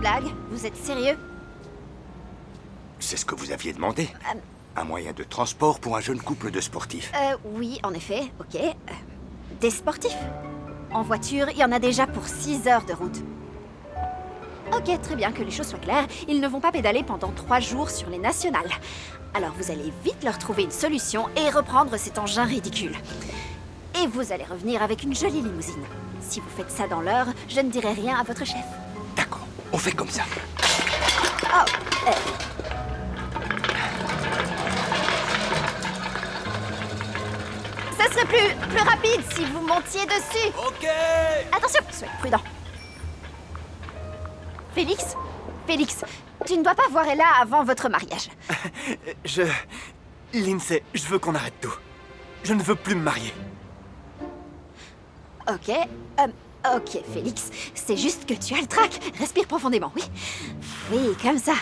blague? Vous êtes sérieux? C'est ce que vous aviez demandé. Un moyen de transport pour un jeune couple de sportifs. Oui, en effet, ok. Des sportifs? En voiture, il y en a déjà pour 6 heures de route. Ok, très bien, que les choses soient claires. Ils ne vont pas pédaler pendant 3 jours sur les nationales. Alors vous allez vite leur trouver une solution et reprendre cet engin ridicule. Et vous allez revenir avec une jolie limousine. Si vous faites ça dans l'heure, je ne dirai rien à votre chef. D'accord, on fait comme ça. Oh, Ça serait plus rapide si vous montiez dessus. Ok. Attention, soyez prudent. Félix, tu ne dois pas voir Ella avant votre mariage. Lindsay, je veux qu'on arrête tout. Je ne veux plus me marier. Ok, Félix, c'est juste que tu as le trac. Respire profondément, oui. Oui, comme ça.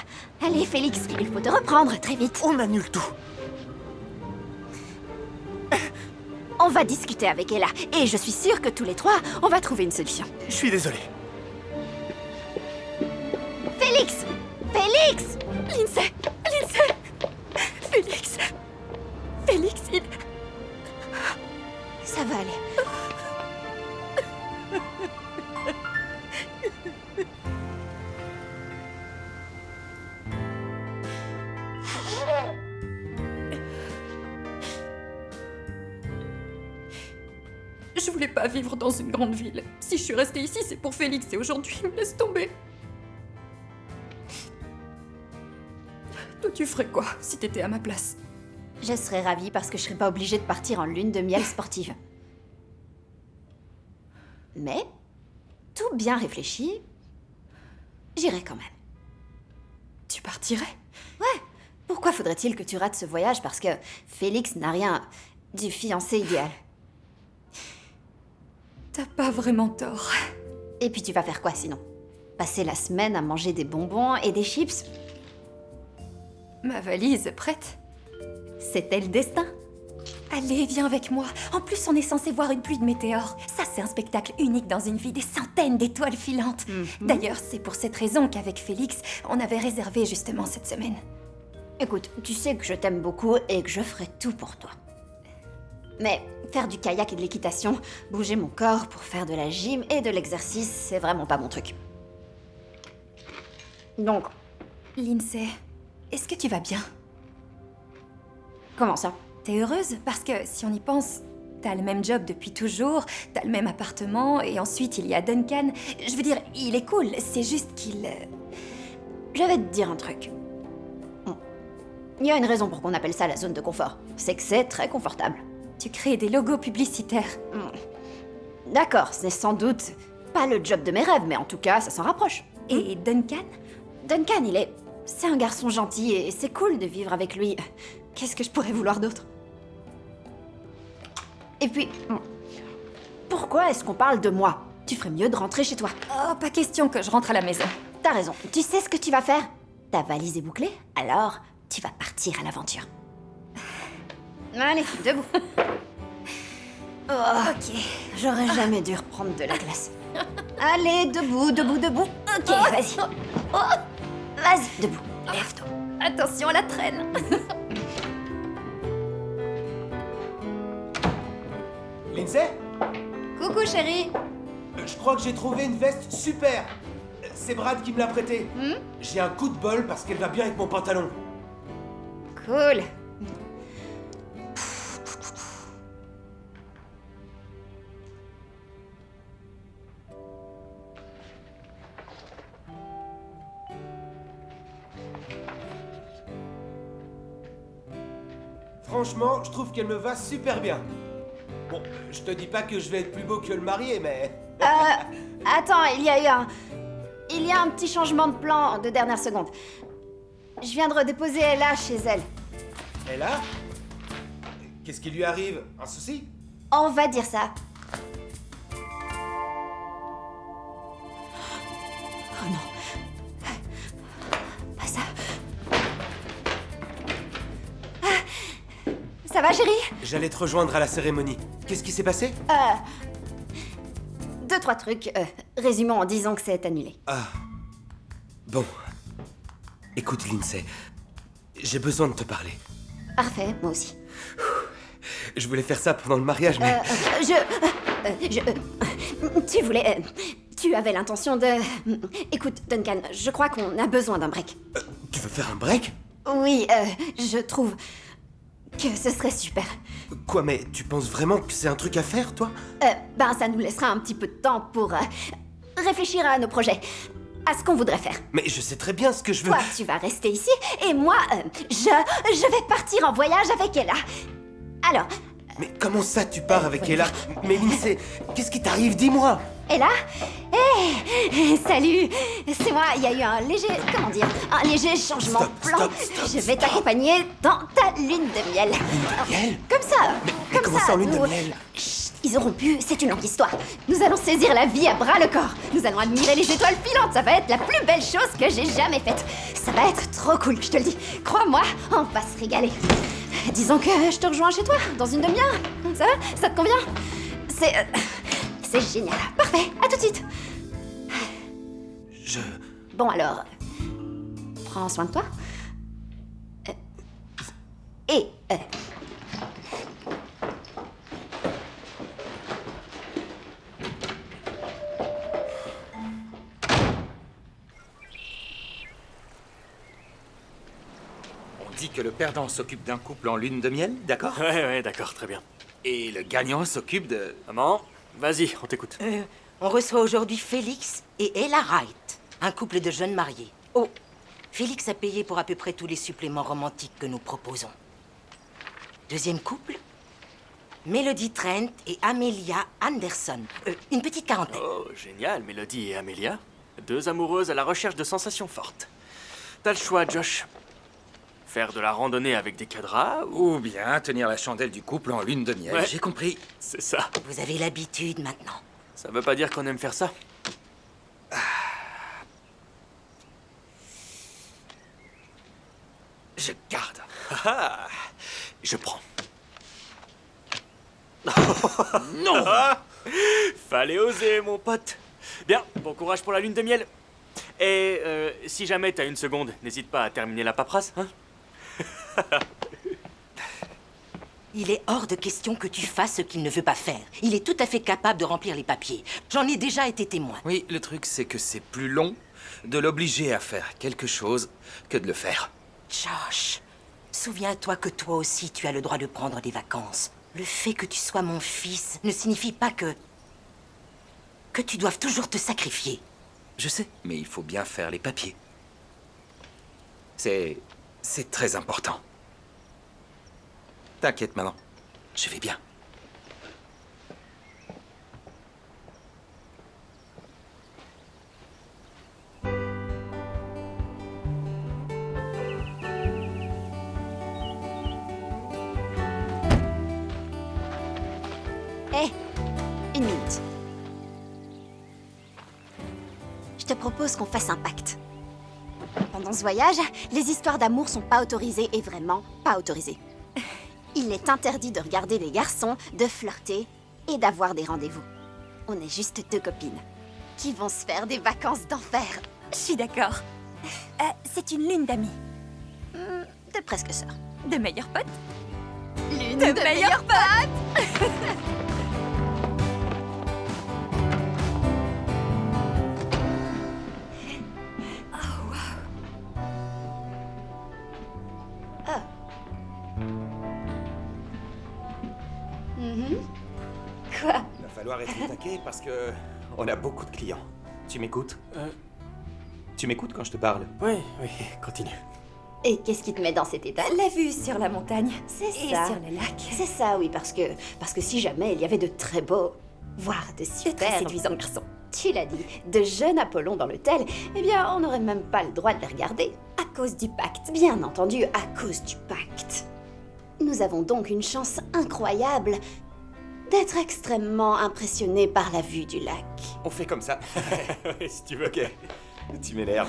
Allez, Félix, il faut te reprendre très vite. On annule tout. On va discuter avec Ella, et je suis sûre que tous les trois, on va trouver une solution. Je suis désolé. Félix! Lindsay! Félix, il... Ça va aller. Je voulais pas vivre dans une grande ville. Si je suis restée ici, c'est pour Félix et aujourd'hui, il me laisse tomber. Toi, tu ferais quoi si t'étais à ma place? Je serais ravie parce que je serais pas obligée de partir en lune de miel sportive. Mais, tout bien réfléchi, j'irai quand même. Tu partirais? Ouais, pourquoi faudrait-il que tu rates ce voyage parce que Félix n'a rien du fiancé idéal? T'as pas vraiment tort. Et puis tu vas faire quoi sinon? Passer la semaine à manger des bonbons et des chips? Ma valise est prête? C'était le destin. Allez, viens avec moi. En plus, on est censé voir une pluie de météores. Ça, c'est un spectacle unique dans une vie, des centaines d'étoiles filantes. D'ailleurs, c'est pour cette raison qu'avec Félix, on avait réservé justement cette semaine. Écoute, tu sais que je t'aime beaucoup et que je ferai tout pour toi. Mais faire du kayak et de l'équitation, bouger mon corps pour faire de la gym et de l'exercice, c'est vraiment pas mon truc. Donc, Lindsay, est-ce que tu vas bien? comment ça? T'es heureuse? Parce que si on y pense, t'as le même job depuis toujours, t'as le même appartement, et ensuite il y a Duncan. Je veux dire, il est cool, c'est juste qu'il... Je vais te dire un truc. Il y a une raison pour qu'on appelle ça la zone de confort. C'est que c'est très confortable. Tu crées des logos publicitaires. D'accord, c'est sans doute pas le job de mes rêves, mais en tout cas, ça s'en rapproche. Et Duncan? Duncan, c'est un garçon gentil et c'est cool de vivre avec lui. Qu'est-ce que je pourrais vouloir d'autre? Et puis, pourquoi est-ce qu'on parle de moi? Tu ferais mieux de rentrer chez toi. Oh, pas question que je rentre à la maison. T'as raison. Tu sais ce que tu vas faire? Ta valise est bouclée, alors tu vas partir à l'aventure. Allez, debout. Ok, j'aurais jamais dû reprendre de la glace. Allez, debout. Ok, vas-y. Vas-y, debout. Lève-toi. Attention à la traîne. Lindsay? Coucou, chérie. Je crois que j'ai trouvé une veste super. C'est Brad qui me l'a prêtée. J'ai un coup de bol parce qu'elle va bien avec mon pantalon. Cool. Franchement, je trouve qu'elle me va super bien. Bon, je te dis pas que je vais être plus beau que le marié, mais... Attends, il y a un petit changement de plan de dernière seconde. Je viens de redéposer Ella chez elle. Et là? Qu'est-ce qui lui arrive? Un souci? On va dire ça. Oh non. Pas ça. Ça va, chérie? J'allais te rejoindre à la cérémonie. Qu'est-ce qui s'est passé? 2-3 trucs. Résumons en disant que c'est annulé. Ah. Bon. Écoute, Lindsay, j'ai besoin de te parler. Parfait, moi aussi. Je voulais faire ça pendant le mariage, mais... Tu voulais... tu avais l'intention de... Écoute, Duncan, je crois qu'on a besoin d'un break. Tu veux faire un break? Oui, je trouve que ce serait super. Quoi, mais tu penses vraiment que c'est un truc à faire, toi? Ben, ça nous laissera un petit peu de temps pour réfléchir à nos projets, à ce qu'on voudrait faire. Mais je sais très bien ce que je veux... Toi, tu vas rester ici, et moi, je vais partir en voyage avec Ella. Alors, Mais comment ça, tu pars avec Ella? Mais Lindsay, qu'est-ce qui t'arrive? Dis-moi! Ella? Hé, salut. C'est moi, il y a eu un léger, comment dire, un léger changement de plan. Je vais t'accompagner dans ta lune de miel. miel? Comme ça, Mais comment ça, en lune de nous- miel? Chut, ils auront pu, c'est une longue histoire. Nous allons saisir la vie à bras le corps. Nous allons admirer les étoiles filantes. Ça va être la plus belle chose que j'ai jamais faite. Ça va être trop cool, je te le dis. Crois-moi, on va se régaler. Disons que je te rejoins chez toi, dans une demi-heure. Ça va? Ça te convient? C'est génial. Parfait, à tout de suite. Bon alors, prends soin de toi. Et... On dit que le perdant s'occupe d'un couple en lune de miel, d'accord? Ouais, d'accord, très bien. Et le gagnant s'occupe de... Maman, vas-y, on t'écoute. On reçoit aujourd'hui Félix et Ella Wright, un couple de jeunes mariés. Oh, Félix a payé pour à peu près tous les suppléments romantiques que nous proposons. Deuxième couple, Melody Trent et Amelia Anderson, une petite quarantaine. Oh, génial, Mélodie et Amélia. Deux amoureuses à la recherche de sensations fortes. T'as le choix, Josh. Faire de la randonnée avec des cadras ou... Ou bien tenir la chandelle du couple en lune de miel, Ouais. j'ai compris. C'est ça. Vous avez l'habitude maintenant. Ça veut pas dire qu'on aime faire ça. Je garde. Ah, je prends. Non! Fallait oser, mon pote. Bien, bon courage pour la lune de miel. Et si jamais t'as une seconde, n'hésite pas à terminer la paperasse, hein? Il est hors de question que tu fasses ce qu'il ne veut pas faire. Il est tout à fait capable de remplir les papiers. J'en ai déjà été témoin. Oui, le truc, c'est que c'est plus long de l'obliger à faire quelque chose que de le faire. Josh, souviens-toi que toi aussi tu as le droit de prendre des vacances. Le fait que tu sois mon fils ne signifie pas que tu doives toujours te sacrifier. Je sais, mais il faut bien faire les papiers. C'est très important. T'inquiète, maman. Je vais bien. Hé, une minute. Je te propose qu'on fasse un pacte. Pendant ce voyage, les histoires d'amour sont pas autorisées et vraiment pas autorisées. Il est interdit de regarder des garçons, de flirter et d'avoir des rendez-vous. On est juste deux copines qui vont se faire des vacances d'enfer. Je suis d'accord. C'est une lune d'amis. De presque sœurs. De meilleurs potes. L'une De meilleurs potes. Quoi? Il va falloir être au taquet parce que on a beaucoup de clients. Tu m'écoutes? Tu m'écoutes quand je te parle? Oui, continue. Et qu'est-ce qui te met dans cet état? La vue sur la montagne. C'est Et ça. sur le lac. C'est ça, oui, parce que si jamais il y avait de très beaux, voire de De super très séduisants garçons. Tu l'as dit, de jeunes Apollons dans l'hôtel, eh bien, on n'aurait même pas le droit de les regarder. À cause du pacte. Bien entendu, à cause du pacte. Nous avons donc une chance incroyable d'être extrêmement impressionnés par la vue du lac. On fait comme ça. Ouais, si tu veux. Ok. Tu m'énerves.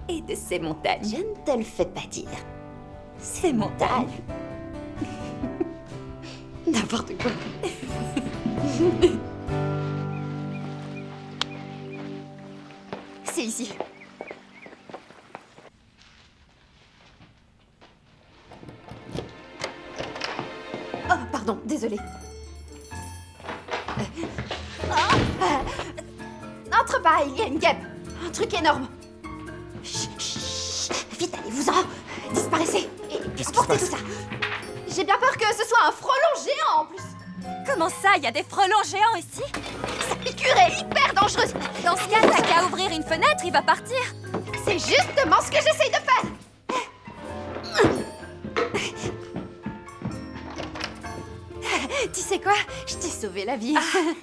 Et de ces montagnes. Je ne te le fais pas dire. Ces montagnes. N'importe quoi. passer ici. Oh, pardon, désolée. N'entre pas, il y a une guêpe. Un truc énorme. Chut, chut, vite, allez-vous-en. Disparaissez. Et Qu'est-ce qui emportez se tout ça. J'ai bien peur que ce soit un frelon géant en plus. Comment ça, il y a des frelons géants ici? Sa piqûre est hyper dangereuse. Dans ce cas, t'as qu'à ouvrir une fenêtre, il va partir. C'est justement ce que j'essaye de faire. Tu sais quoi? Je t'ai sauvé la vie.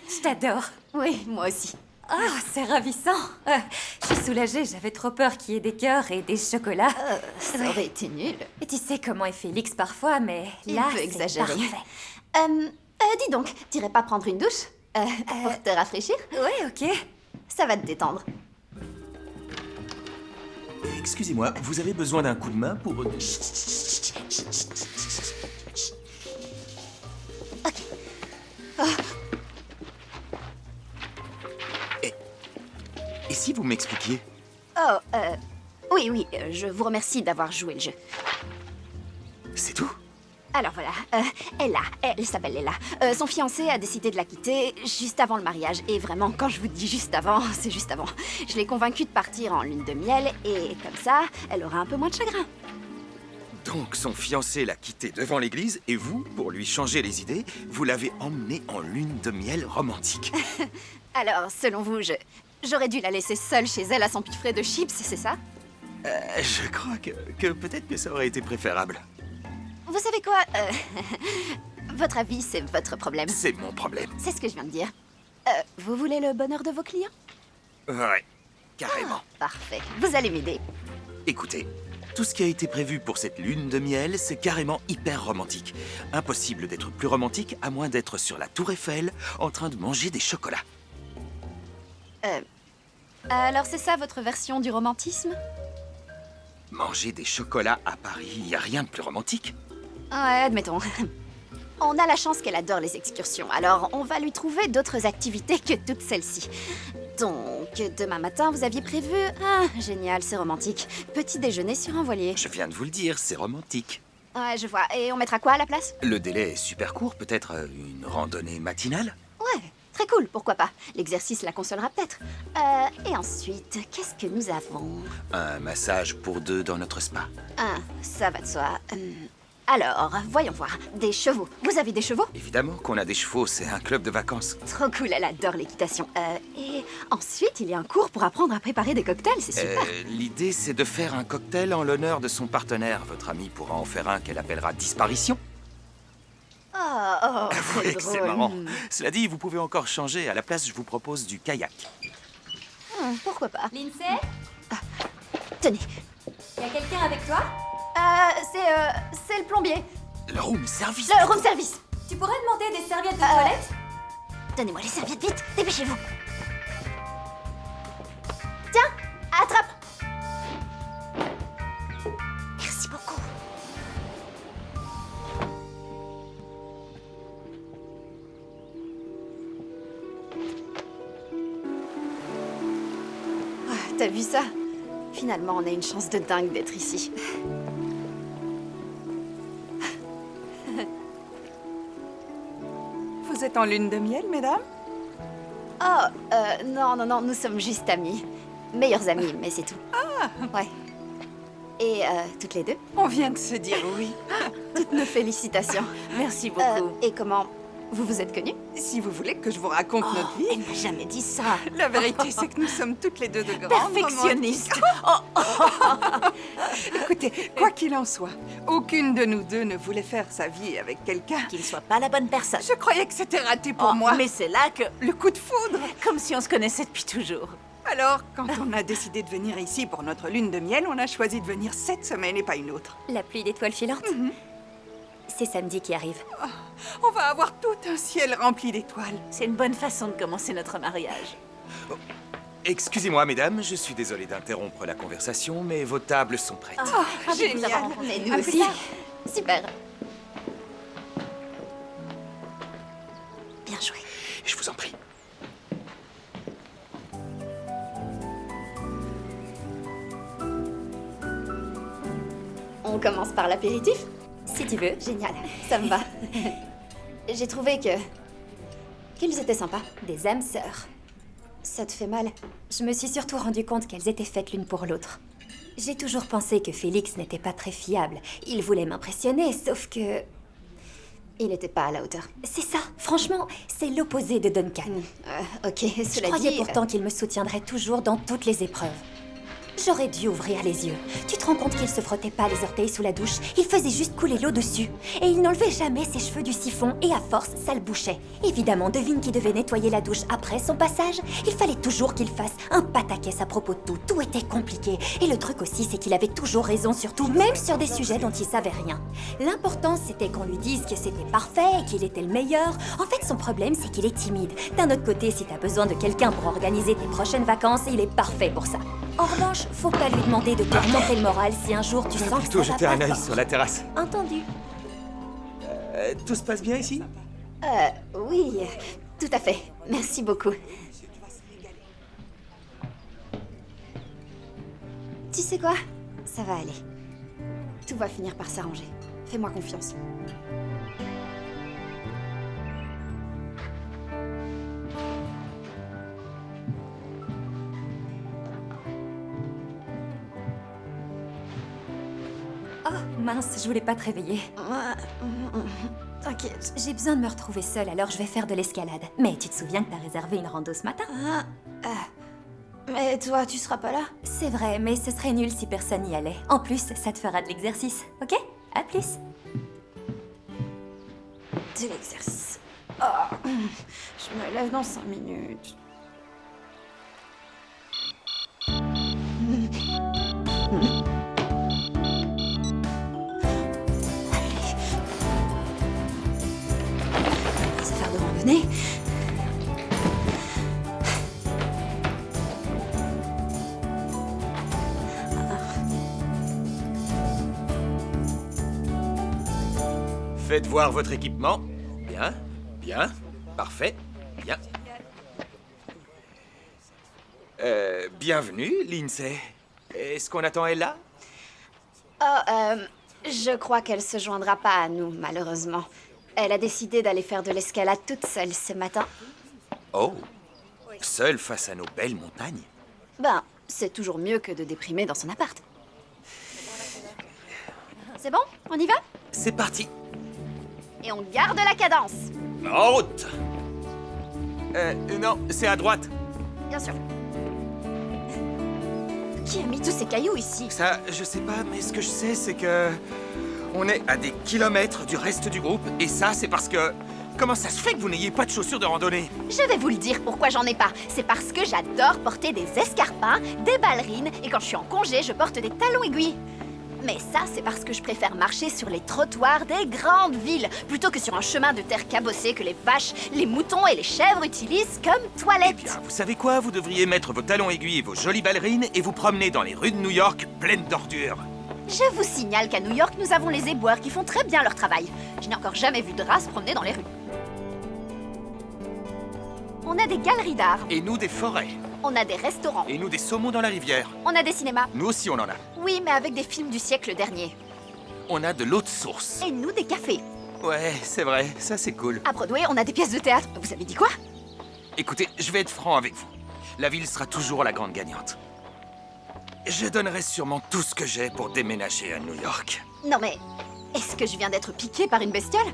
Je t'adore. Oui, moi aussi. Oh, c'est ravissant. Je suis soulagée, j'avais trop peur qu'il y ait des cœurs et des chocolats. Ça aurait été nul. Et tu sais comment est Félix parfois, mais Il là, peut c'est exagérer. parfait. Dis donc, t'irais pas prendre une douche pour te rafraîchir? Ouais, ok. Ça va te détendre. Excusez-moi, vous avez besoin d'un coup de main pour... Et si vous m'expliquiez? Oh, oui, je vous remercie d'avoir joué le jeu. C'est tout? Alors voilà, elle s'appelle Ella. Son fiancé a décidé de la quitter juste avant le mariage. Et vraiment, quand je vous dis juste avant, c'est juste avant. Je l'ai convaincue de partir en lune de miel et comme ça, elle aura un peu moins de chagrin. Donc son fiancé l'a quitté devant l'église et vous, pour lui changer les idées, vous l'avez emmené en lune de miel romantique. Alors, selon vous, j'aurais dû la laisser seule chez elle à s'empiffrer de chips, c'est ça? Je crois que peut-être que ça aurait été préférable. Vous savez quoi? Votre avis, c'est votre problème. C'est mon problème. C'est ce que je viens de dire. Vous voulez le bonheur de vos clients? Ouais, carrément. Parfait. Vous allez m'aider. Écoutez, tout ce qui a été prévu pour cette lune de miel, c'est carrément hyper romantique. Impossible d'être plus romantique à moins d'être sur la tour Eiffel en train de manger des chocolats. Alors, c'est ça votre version du romantisme? Manger des chocolats à Paris, il n'y a rien de plus romantique. Ouais, admettons. On a la chance qu'elle adore les excursions, alors on va lui trouver d'autres activités que toutes celles-ci. Donc, demain matin, vous aviez prévu... Ah, génial, c'est romantique. Petit déjeuner sur un voilier. Je viens de vous le dire, c'est romantique. Ouais, je vois. Et on mettra quoi à la place? Le délai est super court, peut-être une randonnée matinale? Ouais, très cool, pourquoi pas. L'exercice la consolera peut-être. Et ensuite, qu'est-ce que nous avons? Un massage pour deux dans notre spa. Ah, ça va de soi. Alors, voyons voir. Des chevaux. Vous avez des chevaux? Évidemment qu'on a des chevaux, c'est un club de vacances. Trop cool, elle adore l'équitation. Et ensuite, il y a un cours pour apprendre à préparer des cocktails, c'est super. L'idée, c'est de faire un cocktail en l'honneur de son partenaire. Votre amie pourra en faire un qu'elle appellera Disparition. Oh, Avouez que c'est drôle. marrant. Cela dit, vous pouvez encore changer. À la place, je vous propose du kayak. Pourquoi pas? Lindsay, Tenez. y a quelqu'un avec toi? C'est le plombier. Le room service. Le room service. Tu pourrais demander des serviettes de toilette? Donnez-moi les serviettes vite, dépêchez-vous. Tiens, attrape. Merci beaucoup. Ah, t'as vu ça? Finalement, on a une chance de dingue d'être ici. Vous êtes en lune de miel, mesdames? Oh, non, nous sommes juste amis. Meilleurs amis, mais c'est tout. Ah! Ouais. Et toutes les deux, On vient de se dire oui. toutes nos félicitations. Merci beaucoup. Et comment vous vous êtes connus? Si vous voulez que je vous raconte notre vie, Elle m'a jamais dit ça. la vérité c'est que nous sommes toutes les deux de grandes Perfectionniste. romantiques. Écoutez, quoi qu'il en soit, aucune de nous deux ne voulait faire sa vie avec quelqu'un. Qu'il soit pas la bonne personne. Je croyais que c'était raté pour moi. Mais c'est là que... Le coup de foudre. Comme si on se connaissait depuis toujours. Alors, quand on a décidé de venir ici pour notre lune de miel, on a choisi de venir cette semaine et pas une autre. La pluie d'étoiles filantes? C'est samedi qui arrive. On va avoir tout un ciel rempli d'étoiles. C'est une bonne façon de commencer notre mariage. Excusez-moi, mesdames, je suis désolé d'interrompre la conversation, mais vos tables sont prêtes. Ravi de vous avoir Génial. rencontrés, nous À plus aussi. tard. Super. Bien joué. Je vous en prie. On commence par l'apéritif? Si tu veux. Génial, ça me va. J'ai trouvé qu'ils étaient sympas. Des âmes sœurs. Ça te fait mal? Je me suis surtout rendu compte qu'elles étaient faites l'une pour l'autre. J'ai toujours pensé que Félix n'était pas très fiable. Il voulait m'impressionner, sauf que... Il n'était pas à la hauteur. C'est ça, franchement, c'est l'opposé de Duncan. Ok, Je cela croyais dit... pourtant qu'il me soutiendrait toujours dans toutes les épreuves. J'aurais dû ouvrir les yeux. Tu te rends compte qu'il se frottait pas les orteils sous la douche? Il faisait juste couler l'eau dessus. Et il n'enlevait jamais ses cheveux du siphon et à force, ça le bouchait. Évidemment, devine qui devait nettoyer la douche après son passage? Il fallait toujours qu'il fasse un pataquès à propos de tout. Tout était compliqué. Et le truc aussi, c'est qu'il avait toujours raison sur tout, même sur des sujets dont il savait rien. L'important, c'était qu'on lui dise que c'était parfait et qu'il était le meilleur. En fait, son problème, c'est qu'il est timide. D'un autre côté, si t'as besoin de quelqu'un pour organiser tes prochaines vacances, il est parfait pour ça. En revanche, faut pas lui demander de te remonter le moral si un jour tu sens que Plutôt ça va jeter un pas œil fort. sur la terrasse. Entendu. Tout se passe bien ici? Oui, tout à fait. Merci beaucoup. Tu sais quoi? Ça va aller. Tout va finir par s'arranger. Fais-moi confiance. Oh, mince, je voulais pas te réveiller. T'inquiète. J'ai besoin de me retrouver seule, alors je vais faire de l'escalade. Mais tu te souviens que t'as réservé une rando ce matin? Mais toi, tu seras pas là? C'est vrai, mais ce serait nul si personne n'y allait. En plus, ça te fera de l'exercice, ok? À plus. De l'exercice. Oh, je me lève dans 5 minutes. Ces affaires de randonnée. Faites voir votre équipement. Bien, bien, parfait, bien. Bienvenue, Lindsay. Est-ce qu'on attend Ella? Je crois qu'elle se joindra pas à nous, malheureusement. Elle a décidé d'aller faire de l'escalade toute seule ce matin. Oh, seule face à nos belles montagnes? Ben, c'est toujours mieux que de déprimer dans son appart. C'est bon? On y va? C'est parti. Et on garde la cadence. En route. Non, c'est à droite. Bien sûr. Qui a mis tous ces cailloux ici? Ça, je sais pas, mais ce que je sais, c'est que... on est à des kilomètres du reste du groupe, et ça, c'est parce que... Comment ça se fait que vous n'ayez pas de chaussures de randonnée? Je vais vous le dire pourquoi j'en ai pas. C'est parce que j'adore porter des escarpins, des ballerines, et quand je suis en congé, je porte des talons aiguilles. Mais ça, c'est parce que je préfère marcher sur les trottoirs des grandes villes, plutôt que sur un chemin de terre cabossé que les vaches, les moutons et les chèvres utilisent comme toilette. Eh bien, vous savez quoi? Vous devriez mettre vos talons aiguilles et vos jolies ballerines et vous promener dans les rues de New York pleines d'ordures. Je vous signale qu'à New York, nous avons les éboueurs qui font très bien leur travail. Je n'ai encore jamais vu de race promener dans les rues. On a des galeries d'art, Et nous, des forêts. on a des restaurants, Et nous, des saumons dans la rivière. on a des cinémas. Nous aussi, on en a. Oui, mais avec des films du siècle dernier. On a de l'eau de source. Et nous, des cafés. Ouais, c'est vrai, ça c'est cool. À Broadway, on a des pièces de théâtre. Vous avez dit quoi? Écoutez, je vais être franc avec vous. La ville sera toujours la grande gagnante. Je donnerai sûrement tout ce que j'ai pour déménager à New York. Non mais, est-ce que je viens d'être piquée par une bestiole?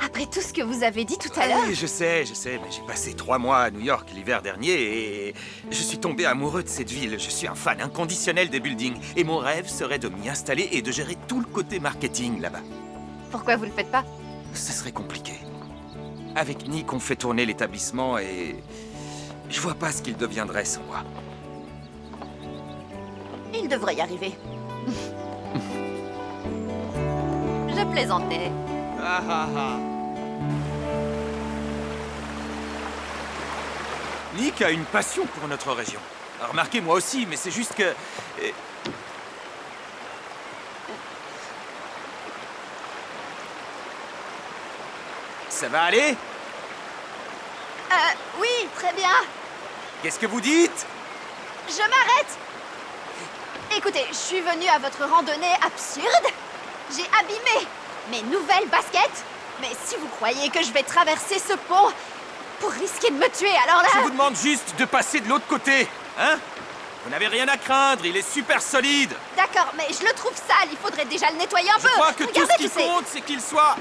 Après tout ce que vous avez dit tout à l'heure? Oui, je sais, mais j'ai passé 3 mois à New York l'hiver dernier et je suis tombé amoureux de cette ville. Je suis un fan inconditionnel des buildings et mon rêve serait de m'y installer et de gérer tout le côté marketing là-bas. Pourquoi vous le faites pas? Ce serait compliqué. Avec Nick, on fait tourner l'établissement et je vois pas ce qu'il deviendrait sans moi. Il devrait y arriver. Je plaisantais. Ah ah ah. Nick a une passion pour notre région. Remarquez, moi aussi, mais c'est juste que... Ça va aller? Oui, très bien. Qu'est-ce que vous dites? Je m'arrête. Écoutez, je suis venue à votre randonnée absurde J'ai abîmé mes nouvelles baskets. Mais si vous croyez que je vais traverser ce pont pour risquer de me tuer, alors là... Je vous demande juste de passer de l'autre côté, hein? Vous n'avez rien à craindre, il est super solide. D'accord, mais je le trouve sale, il faudrait déjà le nettoyer un peu. Je crois que tout Regardez ce qui tous ces- compte, c'est qu'il soit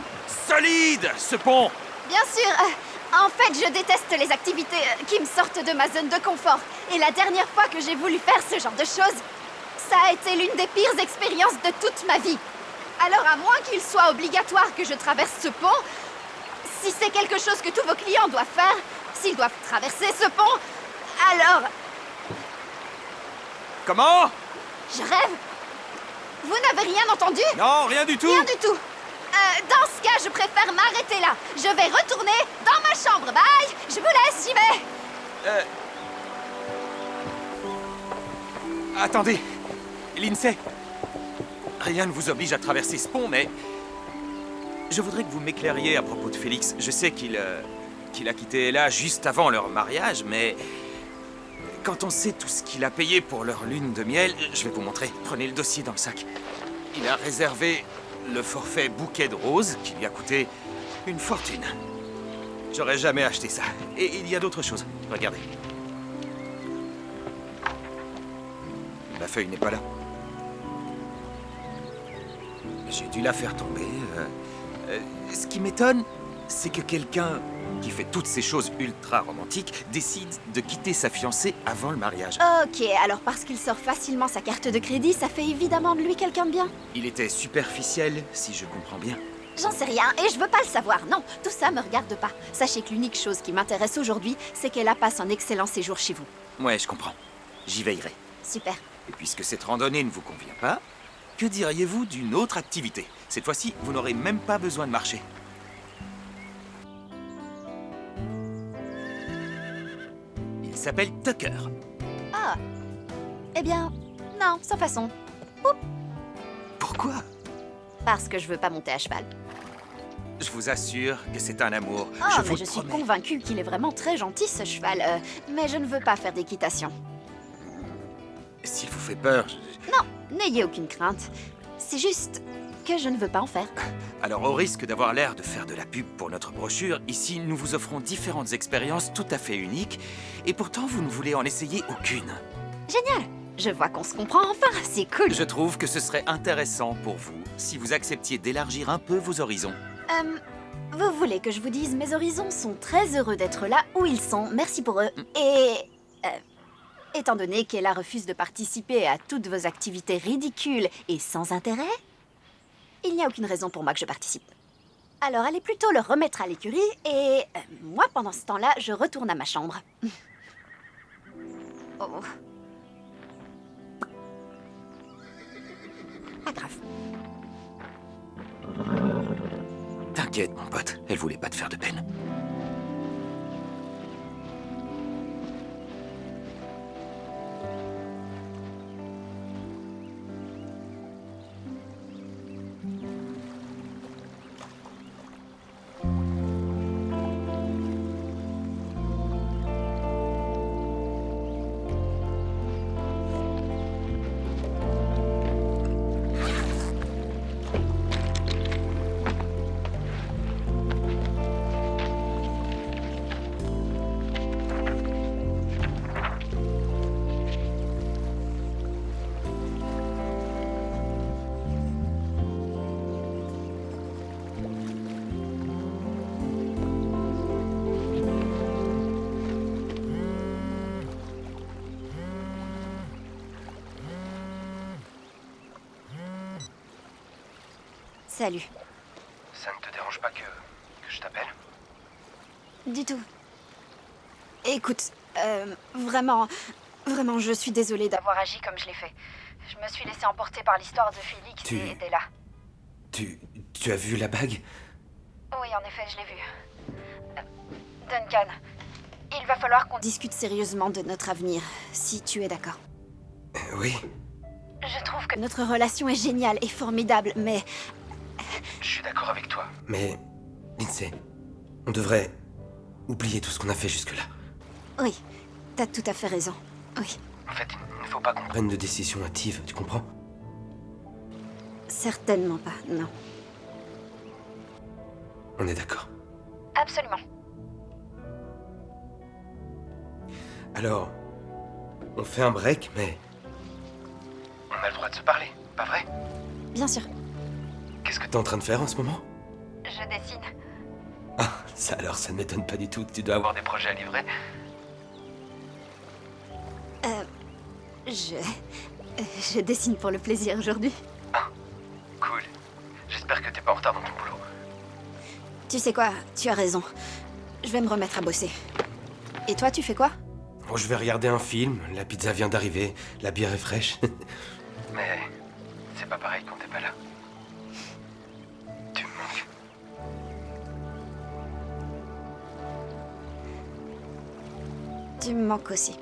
solide, ce pont. Bien sûr. En fait, je déteste les activités qui me sortent de ma zone de confort. Et la dernière fois que j'ai voulu faire ce genre de choses, ça a été l'une des pires expériences de toute ma vie. Alors, à moins qu'il soit obligatoire que je traverse ce pont, si c'est quelque chose que tous vos clients doivent faire, s'ils doivent traverser ce pont, alors... Comment? Je rêve. Vous n'avez rien entendu? Non, rien du tout. Rien du tout. Dans ce cas, je préfère m'arrêter là. Je vais retourner dans ma chambre. Bye. Je vous laisse, j'y vais. Attendez, Lindsay. Rien ne vous oblige à traverser ce pont, mais... Je voudrais que vous m'éclairiez à propos de Félix. Je sais qu'il a quitté Ella juste avant leur mariage, mais... Quand on sait tout ce qu'il a payé pour leur lune de miel, je vais vous montrer. Prenez le dossier dans le sac. Il a réservé le forfait bouquet de roses qui lui a coûté une fortune. J'aurais jamais acheté ça. Et il y a d'autres choses. Regardez. La feuille n'est pas là. J'ai dû la faire tomber. Ce qui m'étonne, c'est que quelqu'un qui fait toutes ces choses ultra romantiques décide de quitter sa fiancée avant le mariage. Ok, alors parce qu'il sort facilement sa carte de crédit, ça fait évidemment de lui quelqu'un de bien. Il était superficiel, si je comprends bien. J'en sais rien et je veux pas le savoir. Non, tout ça me regarde pas. Sachez que l'unique chose qui m'intéresse aujourd'hui, c'est qu'elle passe un excellent séjour chez vous. Ouais, je comprends. J'y veillerai. Super. Et puisque cette randonnée ne vous convient pas, que diriez-vous d'une autre activité? Cette fois-ci, vous n'aurez même pas besoin de marcher. Il s'appelle Tucker. Ah. Eh bien, non, sans façon. Pourquoi? Parce que je veux pas monter à cheval. Je vous assure que c'est un amour. Oh, je mais vous je suis promets. convaincue qu'il est vraiment très gentil, ce cheval. Mais je ne veux pas faire d'équitation. S'il vous fait peur, Non, n'ayez aucune crainte. C'est juste que je ne veux pas en faire. alors au risque d'avoir l'air de faire de la pub pour notre brochure, ici nous vous offrons différentes expériences tout à fait uniques, et pourtant vous ne voulez en essayer aucune. Génial. Je vois qu'on se comprend enfin, c'est cool. Je trouve que ce serait intéressant pour vous si vous acceptiez d'élargir un peu vos horizons. Vous voulez que je vous dise, mes horizons sont très heureux d'être là où ils sont, merci pour eux. Et... étant donné qu'Ella refuse de participer à toutes vos activités ridicules et sans intérêt, il n'y a aucune raison pour moi que je participe. Alors allez plutôt le remettre à l'écurie et... moi, pendant ce temps-là, je retourne à ma chambre. Oh. Pas grave. T'inquiète, mon pote, elle voulait pas te faire de peine. Salut. Ça ne te dérange pas que je t'appelle? Du tout. Écoute, vraiment, je suis désolée d'avoir agi comme je l'ai fait. Je me suis laissée emporter par l'histoire de Félix et d'Ella. Tu as vu la bague? Oui, en effet, je l'ai vu. Duncan, il va falloir qu'on discute sérieusement de notre avenir, si tu es d'accord. Oui. Je trouve que notre relation est géniale et formidable, mais... Je suis d'accord avec toi. Mais, Lindsay, on devrait oublier tout ce qu'on a fait jusque-là. Oui, t'as tout à fait raison. Oui. En fait, il ne faut pas qu'on... Prenne de décisions hâtives, tu comprends? Certainement pas, non. On est d'accord. Absolument. Alors, on fait un break, mais On a le droit de se parler, pas vrai? Bien sûr. Qu'est-ce que t'es en train de faire en ce moment? Je dessine. Ah, ça alors, ça ne m'étonne pas du tout que tu dois avoir... des projets à livrer? Je dessine pour le plaisir aujourd'hui. Cool. J'espère que t'es pas en retard dans ton boulot. Tu sais quoi, tu as raison. Je vais me remettre à bosser. Et toi, tu fais quoi? Oh, je vais regarder un film, la pizza vient d'arriver, la bière est fraîche. Mais c'est pas pareil quand t'es pas là. Tu me manques. Tu me manques aussi.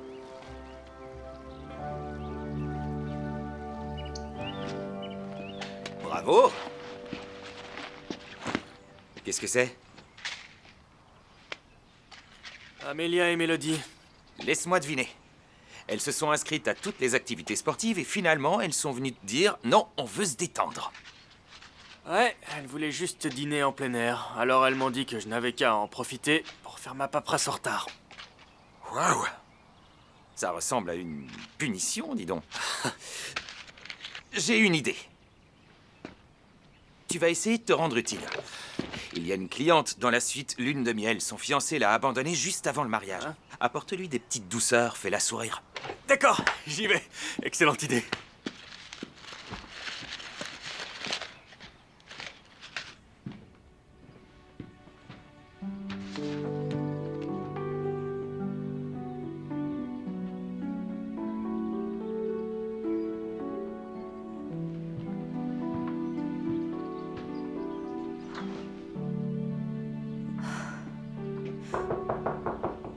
Bravo! Qu'est-ce que c'est? Amélia et Mélodie. Laisse-moi deviner. Elles se sont inscrites à toutes les activités sportives et finalement, elles sont venues te dire « Non, on veut se détendre ». Ouais, elles voulaient juste dîner en plein air. Alors elles m'ont dit que je n'avais qu'à en profiter pour faire ma paperasse en retard. Waouh! Ça ressemble à une punition, dis donc. J'ai une idée. Tu vas essayer de te rendre utile. Il y a une cliente dans la suite Lune de Miel. Son fiancé l'a abandonnée juste avant le mariage. Apporte-lui des petites douceurs, fais-la sourire. D'accord, j'y vais. Excellente idée.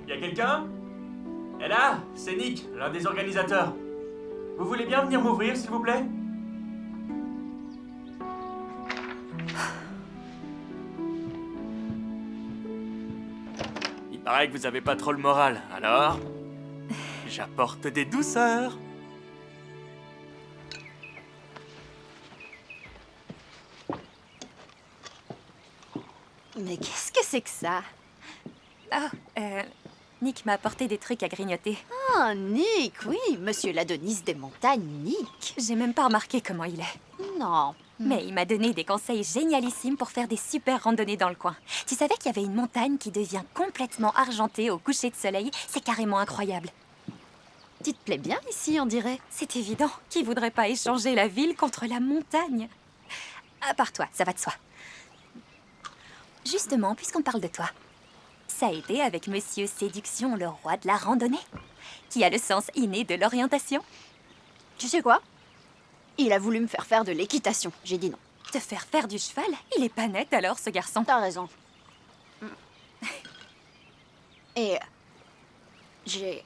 Y'a quelqu'un? Et là, c'est Nick, l'un des organisateurs. Vous voulez bien venir m'ouvrir, s'il vous plaît? Il paraît que vous avez pas trop le moral, alors j'apporte des douceurs. Mais qu'est-ce que c'est que ça? Nick m'a apporté des trucs à grignoter. Oh, Nick, oui, monsieur l'Adonis des montagnes, Nick. J'ai même pas remarqué comment il est. Non. Mais il m'a donné des conseils génialissimes pour faire des super randonnées dans le coin. Tu savais qu'il y avait une montagne qui devient complètement argentée au coucher de soleil? C'est carrément incroyable. Tu te plais bien ici, on dirait? C'est évident. Qui voudrait pas échanger la ville contre la montagne? À part toi, ça va de soi. Justement, puisqu'on parle de toi, ça a été avec Monsieur Séduction, le roi de la randonnée, qui a le sens inné de l'orientation. Tu sais quoi? Il a voulu me faire faire de l'équitation. J'ai dit non. Te faire faire du cheval? Il est pas net alors, ce garçon. T'as raison. Et j'ai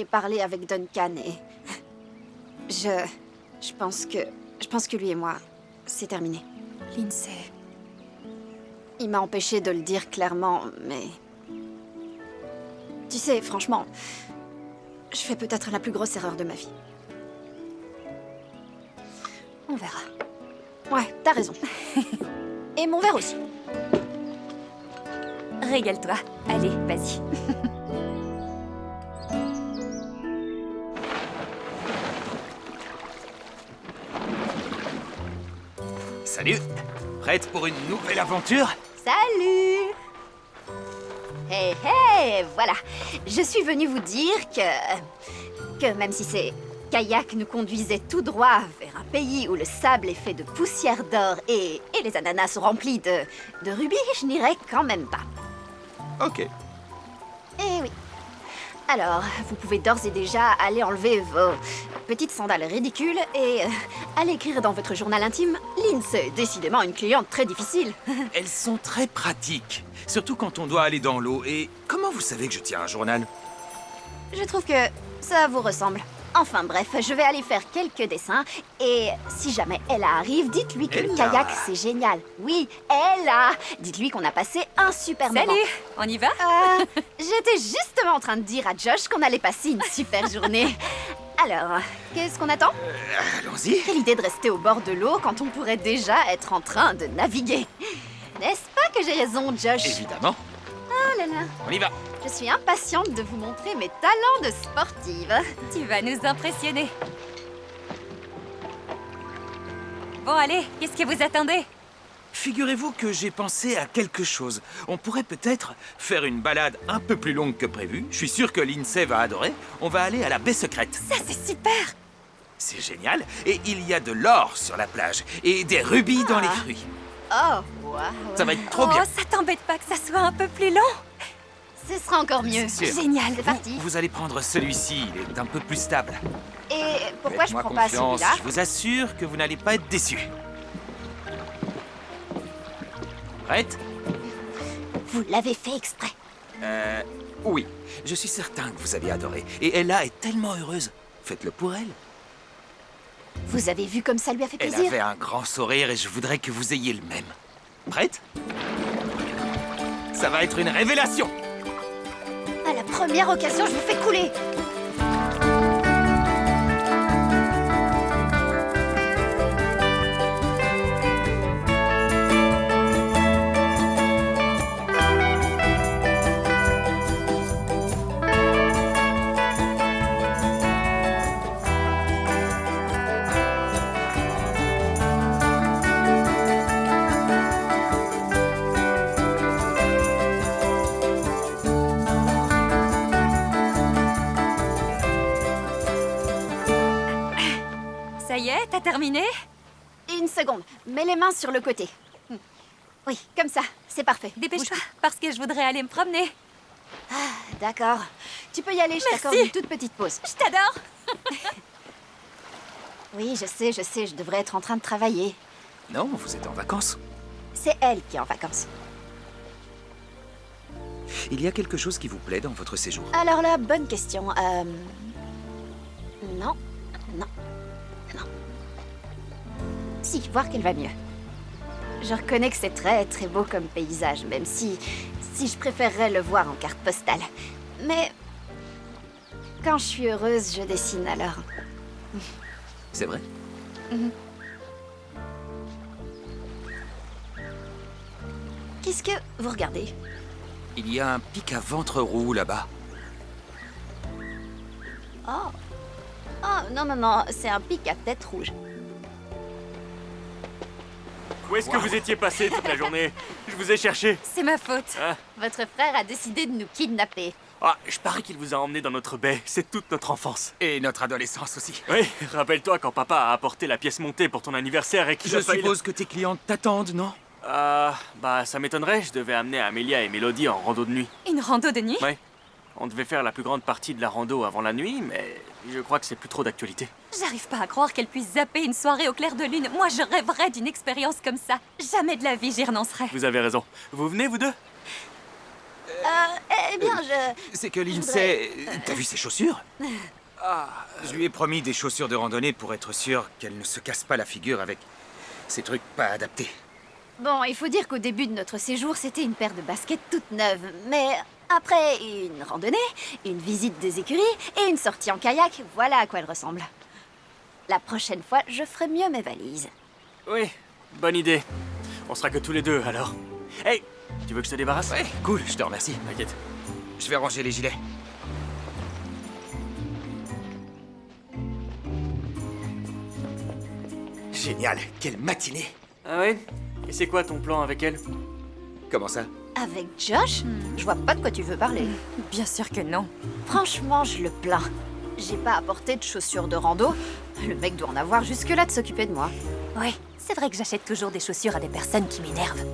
parlé avec Duncan et je pense que lui et moi, c'est terminé. Lindsay. Il m'a empêché de le dire clairement, mais tu sais, franchement, je fais peut-être la plus grosse erreur de ma vie. On verra. Ouais, t'as raison. Et mon verre aussi. Régale-toi. Allez, vas-y. Salut! Prête pour une nouvelle aventure? Salut! Hey, hey, voilà. Je suis venue vous dire que même si ces kayaks nous conduisaient tout droit vers un pays où le sable est fait de poussière d'or et les ananas sont remplis de rubis, je n'irai quand même pas. Ok. Eh oui. Alors, vous pouvez d'ores et déjà aller enlever vos petites sandales ridicules et aller écrire dans votre journal intime « Lindsay, décidément une cliente très difficile. Elles sont très pratiques, surtout quand on doit aller dans l'eau. Et comment vous savez que je tiens un journal? » Je trouve que ça vous ressemble. Enfin bref, je vais aller faire quelques dessins et si jamais Ella arrive, dites-lui que le Ella. kayak c'est génial. Oui, Ella! Dites-lui qu'on a passé un super moment. Salut, on y va? J'étais justement en train de dire à Josh qu'on allait passer une super journée. Alors, qu'est-ce qu'on attend? Allons-y. Quelle idée de rester au bord de l'eau quand on pourrait déjà être en train de naviguer. N'est-ce pas que j'ai raison, Josh? Évidemment. Oh là là. On y va. Je suis impatiente de vous montrer mes talents de sportive. Tu vas nous impressionner. Bon, allez, qu'est-ce que vous attendez? Figurez-vous que j'ai pensé à quelque chose. On pourrait peut-être faire une balade un peu plus longue que prévu. Je suis sûr que Lindsay va adorer. On va aller à la baie secrète. Ça, c'est super! C'est génial. Et il y a de l'or sur la plage et des rubis dans les fruits. Oh, waouh. Ça va être trop Oh, bien. ça t'embête pas que ça soit un peu plus long? Ce sera encore mieux. C'est sûr. Génial! C'est parti. Vous allez prendre celui-ci. Il est un peu plus stable. Et pourquoi je Faites-moi prends pas confiance. celui-là? Je vous assure que vous n'allez pas être déçus. Prête? Vous l'avez fait exprès. Oui. Je suis certain que vous allez adorer. Et Ella est tellement heureuse. Faites-le pour elle. Vous avez vu comme ça lui a fait Elle plaisir? avait un grand sourire et je voudrais que vous ayez le même. Prête? Ça va être une révélation! À la première occasion, je vous fais couler. Ça y est, t'as terminé? Une seconde. Mets les mains sur le côté. Oui, comme ça. C'est parfait. Dépêche-toi, parce que je voudrais aller me promener. D'accord. Tu peux y aller, je Merci. t'accorde une toute petite pause. Je t'adore! Oui, je sais, je devrais être en train de travailler. Non, vous êtes en vacances. C'est elle qui est en vacances. Il y a quelque chose qui vous plaît dans votre séjour? Alors là, bonne question. Non. Non. Non. Si, voir qu'elle va mieux. Je reconnais que c'est très très beau comme paysage, même si je préférerais le voir en carte postale. Mais quand je suis heureuse, je dessine alors. C'est vrai? Qu'est-ce que vous regardez? Il y a un pic à ventre roux là-bas. Oh. Oh, non, non, non, c'est un pic à tête rouge. Où est-ce que vous étiez passé toute la journée? Je vous ai cherché. C'est ma faute. Votre frère a décidé de nous kidnapper. Ah, je parie qu'il vous a emmené dans notre baie. C'est toute notre enfance. Et notre adolescence aussi. Oui, rappelle-toi quand papa a apporté la pièce montée pour ton anniversaire et qu'il Je a failli... suppose que tes clientes t'attendent, non? Bah ça m'étonnerait. Je devais amener Amelia et Mélodie en rando de nuit. Une rando de nuit? Ouais. On devait faire la plus grande partie de la rando avant la nuit, mais je crois que c'est plus trop d'actualité. J'arrive pas à croire qu'elle puisse zapper une soirée au clair de lune. Moi, je rêverais d'une expérience comme ça. Jamais de la vie, j'y renoncerais. Vous avez raison. Vous venez, vous deux? Eh bien, je... C'est que Lindsay... T'as vu ses chaussures? Je lui ai promis des chaussures de randonnée pour être sûr qu'elle ne se casse pas la figure avec ces trucs pas adaptés. Bon, il faut dire qu'au début de notre séjour, c'était une paire de baskets toute neuve. Mais après une randonnée, une visite des écuries et une sortie en kayak, voilà à quoi elle ressemble. La prochaine fois, je ferai mieux mes valises. Oui, bonne idée. On sera que tous les deux, alors. Hey, tu veux que je te débarrasse? Ouais, cool, je te remercie. T'inquiète. Je vais ranger les gilets. Génial, quelle matinée! Ah ouais? Et c'est quoi ton plan avec elle? Comment ça? Avec Josh? Je vois pas de quoi tu veux parler. Bien sûr que non. Franchement, je le plains. J'ai pas apporté de chaussures de rando. Le mec doit en avoir jusque-là de s'occuper de moi. Ouais, c'est vrai que j'achète toujours des chaussures à des personnes qui m'énervent.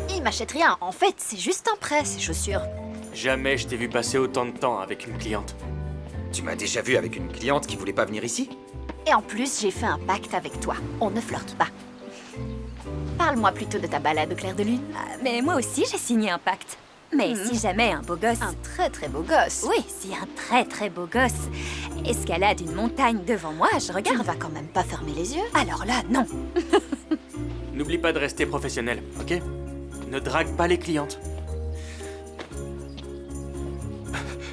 Il m'achète rien. En fait, c'est juste un prêt, ces chaussures. Jamais je t'ai vu passer autant de temps avec une cliente. Tu m'as déjà vu avec une cliente qui voulait pas venir ici? Et en plus, j'ai fait un pacte avec toi. On ne flirte pas. Parle-moi plutôt de ta balade au clair de lune. Mais moi aussi, j'ai signé un pacte. Mais si jamais un beau gosse... Un très très beau gosse. Oui, si un très très beau gosse escalade une montagne devant moi, je Tu ne regarde. vas quand même pas fermer les yeux. Alors là, non. N'oublie pas de rester professionnel, ok? Ne drague pas les clientes.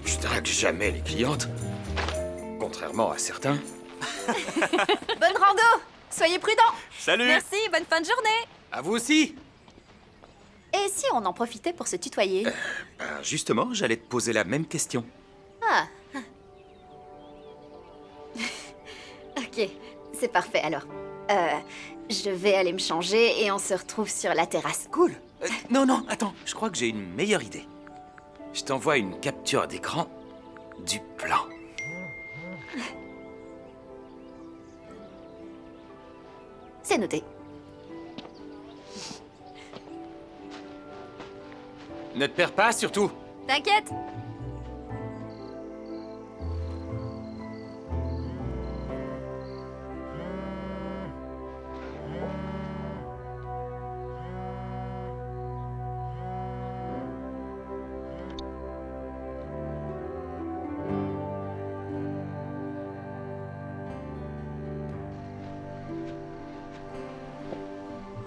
Je drague jamais les clientes. Contrairement à certains. Bonne rando! Soyez prudents! Salut! Merci, bonne fin de journée. À vous aussi. Et si on en profitait pour se tutoyer? Ben, justement, j'allais te poser la même question. Ah. Ok, c'est parfait alors. Je vais aller me changer et on se retrouve sur la terrasse. Cool. Non, attends, je crois que j'ai une meilleure idée. Je t'envoie une capture d'écran du plan. C'est noté. Ne te perds pas, surtout. T'inquiète.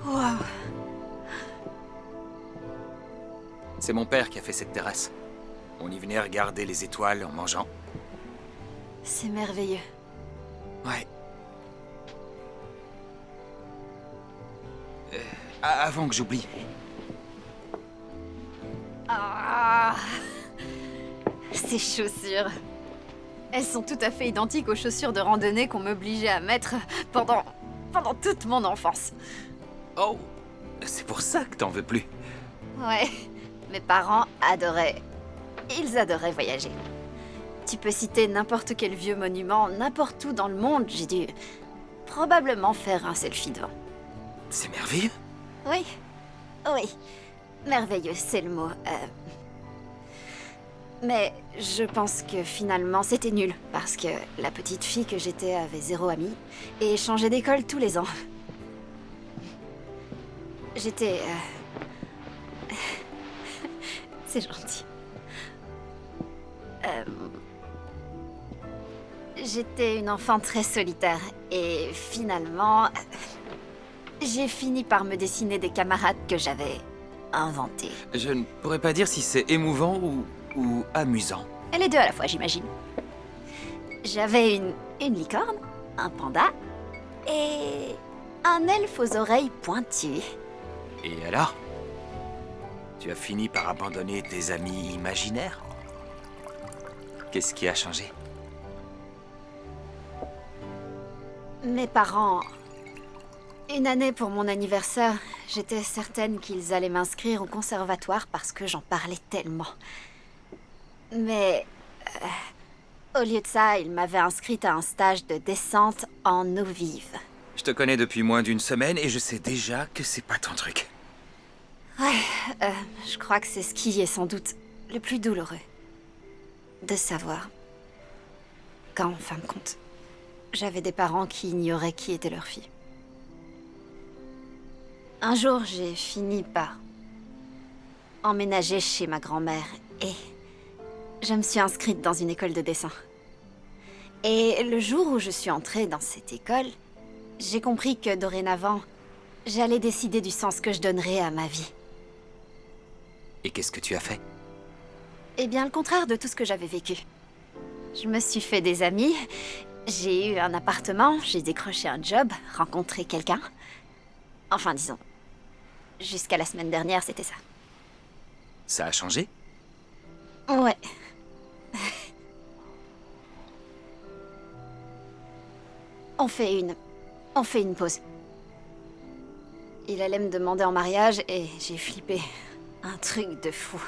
Waouh. C'est mon père qui a fait cette terrasse. On y venait regarder les étoiles en mangeant. C'est merveilleux. Ouais. Avant que j'oublie, Ah. Ces chaussures. Elles sont tout à fait identiques aux chaussures de randonnée qu'on m'obligeait à mettre pendant toute mon enfance. oh, c'est pour ça que t'en veux plus. Ouais, mes parents adoraient. Ils adoraient voyager. Tu peux citer n'importe quel vieux monument, n'importe où dans le monde, j'ai dû probablement faire un selfie devant. C'est merveilleux. Oui, oui. Merveilleux, c'est le mot. Mais je pense que finalement c'était nul, parce que la petite fille que j'étais avait 0 amie et changeait d'école tous les ans. J'étais... C'est gentil. J'étais une enfant très solitaire et finalement... J'ai fini par me dessiner des camarades que j'avais inventés. Je ne pourrais pas dire si c'est émouvant ou amusant. Et les deux à la fois, j'imagine. J'avais une licorne, un panda et un elfe aux oreilles pointues. Et alors? Tu as fini par abandonner tes amis imaginaires? Qu'est-ce qui a changé? Mes parents... Une année pour mon anniversaire, j'étais certaine qu'ils allaient m'inscrire au conservatoire parce que j'en parlais tellement. Mais... au lieu de ça, ils m'avaient inscrite à un stage de descente en eau vive. Je te connais depuis moins d'une semaine et je sais déjà que c'est pas ton truc. Ouais, je crois que c'est ce qui est sans doute le plus douloureux. De savoir qu'en fin de compte, j'avais des parents qui ignoraient qui était leur fille. Un jour, j'ai fini par emménager chez ma grand-mère et je me suis inscrite dans une école de dessin. Et le jour où je suis entrée dans cette école, j'ai compris que dorénavant, j'allais décider du sens que je donnerais à ma vie. Et qu'est-ce que tu as fait? Eh bien, le contraire de tout ce que j'avais vécu. Je me suis fait des amis, j'ai eu un appartement, j'ai décroché un job, rencontré quelqu'un. Enfin, disons, jusqu'à la semaine dernière, c'était ça. Ça a changé? Ouais. On fait une pause. Il allait me demander en mariage et j'ai flippé. Un truc de fou.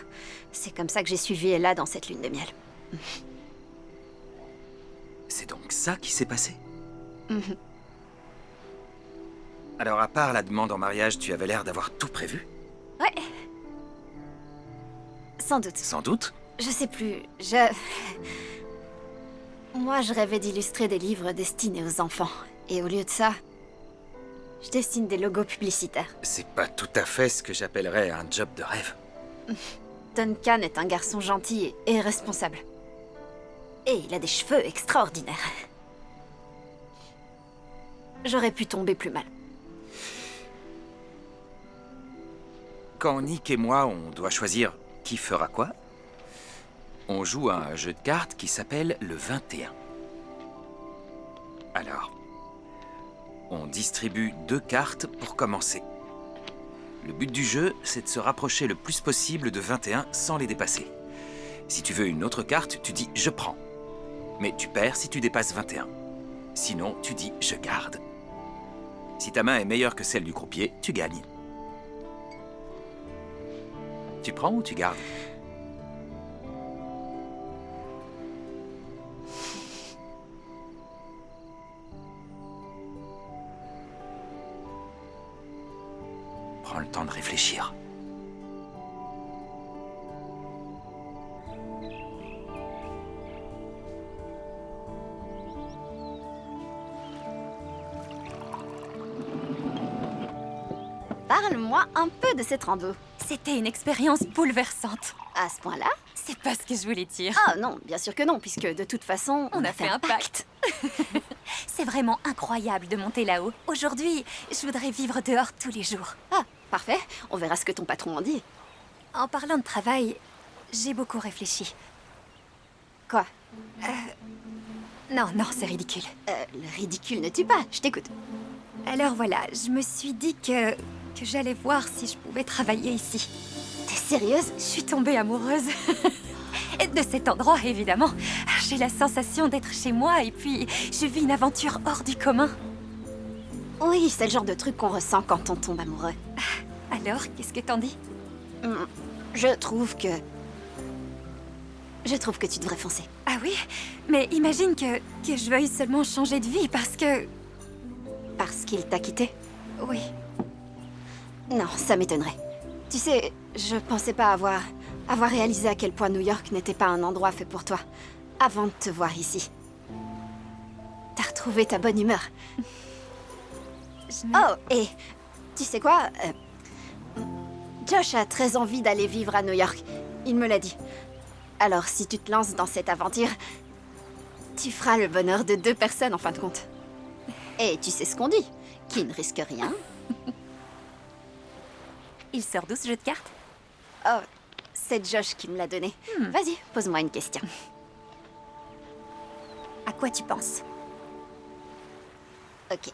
C'est comme ça que j'ai suivi Ella dans cette lune de miel. C'est donc ça qui s'est passé? Mhm. Alors, à part la demande en mariage, tu avais l'air d'avoir tout prévu? Ouais. Sans doute. Sans doute. Je sais plus. Moi, je rêvais d'illustrer des livres destinés aux enfants. Et au lieu de ça, je dessine des logos publicitaires. C'est pas tout à fait ce que j'appellerais un job de rêve. Duncan est un garçon gentil et responsable. Et il a des cheveux extraordinaires. J'aurais pu tomber plus mal. Quand Nick et moi, on doit choisir qui fera quoi, on joue à un jeu de cartes qui s'appelle le 21. Alors, on distribue 2 cartes pour commencer. Le but du jeu, c'est de se rapprocher le plus possible de 21 sans les dépasser. Si tu veux une autre carte, tu dis « je prends ». Mais tu perds si tu dépasses 21. Sinon, tu dis « je garde ». Si ta main est meilleure que celle du croupier, tu gagnes. Tu prends ou tu gardes? Prends le temps de réfléchir. Parle-moi un peu de cette rando. C'était une expérience bouleversante. À ce point-là? C'est pas ce que je voulais dire. Ah non, bien sûr que non, puisque de toute façon, On a fait un pacte. C'est vraiment incroyable de monter là-haut. Aujourd'hui, je voudrais vivre dehors tous les jours. Ah, parfait. On verra ce que ton patron en dit. En parlant de travail, j'ai beaucoup réfléchi. Quoi? Non, c'est ridicule. Le ridicule ne tue pas. Je t'écoute. Alors voilà, je me suis dit que j'allais voir si je pouvais travailler ici. T'es sérieuse? Je suis tombée amoureuse. Et de cet endroit, évidemment. J'ai la sensation d'être chez moi et puis je vis une aventure hors du commun. Oui, c'est le genre de truc qu'on ressent quand on tombe amoureux. Alors, qu'est-ce que t'en dis? Je trouve que tu devrais foncer. Ah oui? Mais imagine que je veuille seulement changer de vie parce que... Parce qu'il t'a quitté? Oui. Non, ça m'étonnerait. Tu sais, je pensais pas avoir réalisé à quel point New York n'était pas un endroit fait pour toi avant de te voir ici. T'as retrouvé ta bonne humeur. Oh, et tu sais quoi? Josh a très envie d'aller vivre à New York. Il me l'a dit. Alors, si tu te lances dans cette aventure, tu feras le bonheur de 2 personnes en fin de compte. Et tu sais ce qu'on dit, qui ne risque rien. Il sort d'où ce jeu de cartes? Oh, c'est Josh qui me l'a donné. Vas-y, pose-moi une question. À quoi tu penses? Ok.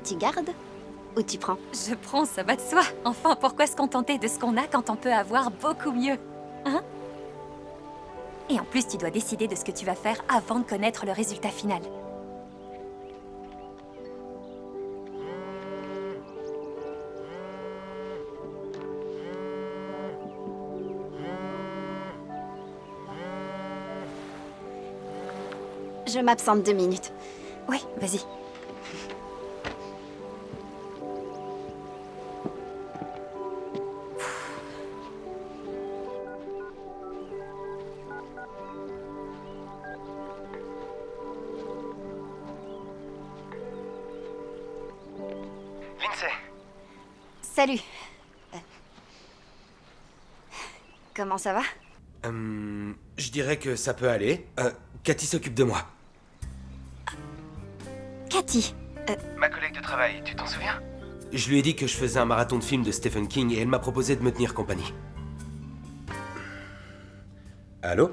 Tu gardes ou tu prends? Je prends, ça va de soi. Enfin, pourquoi se contenter de ce qu'on a quand on peut avoir beaucoup mieux? Hein? Et en plus, tu dois décider de ce que tu vas faire avant de connaître le résultat final. Je m'absente 2 minutes. Oui, vas-y. Lindsay, Salut. Comment ça va? Je dirais que ça peut aller. Cathy s'occupe de moi. Cathy. ma collègue de travail, tu t'en souviens? Je lui ai dit que je faisais un marathon de films de Stephen King et elle m'a proposé de me tenir compagnie. Allô?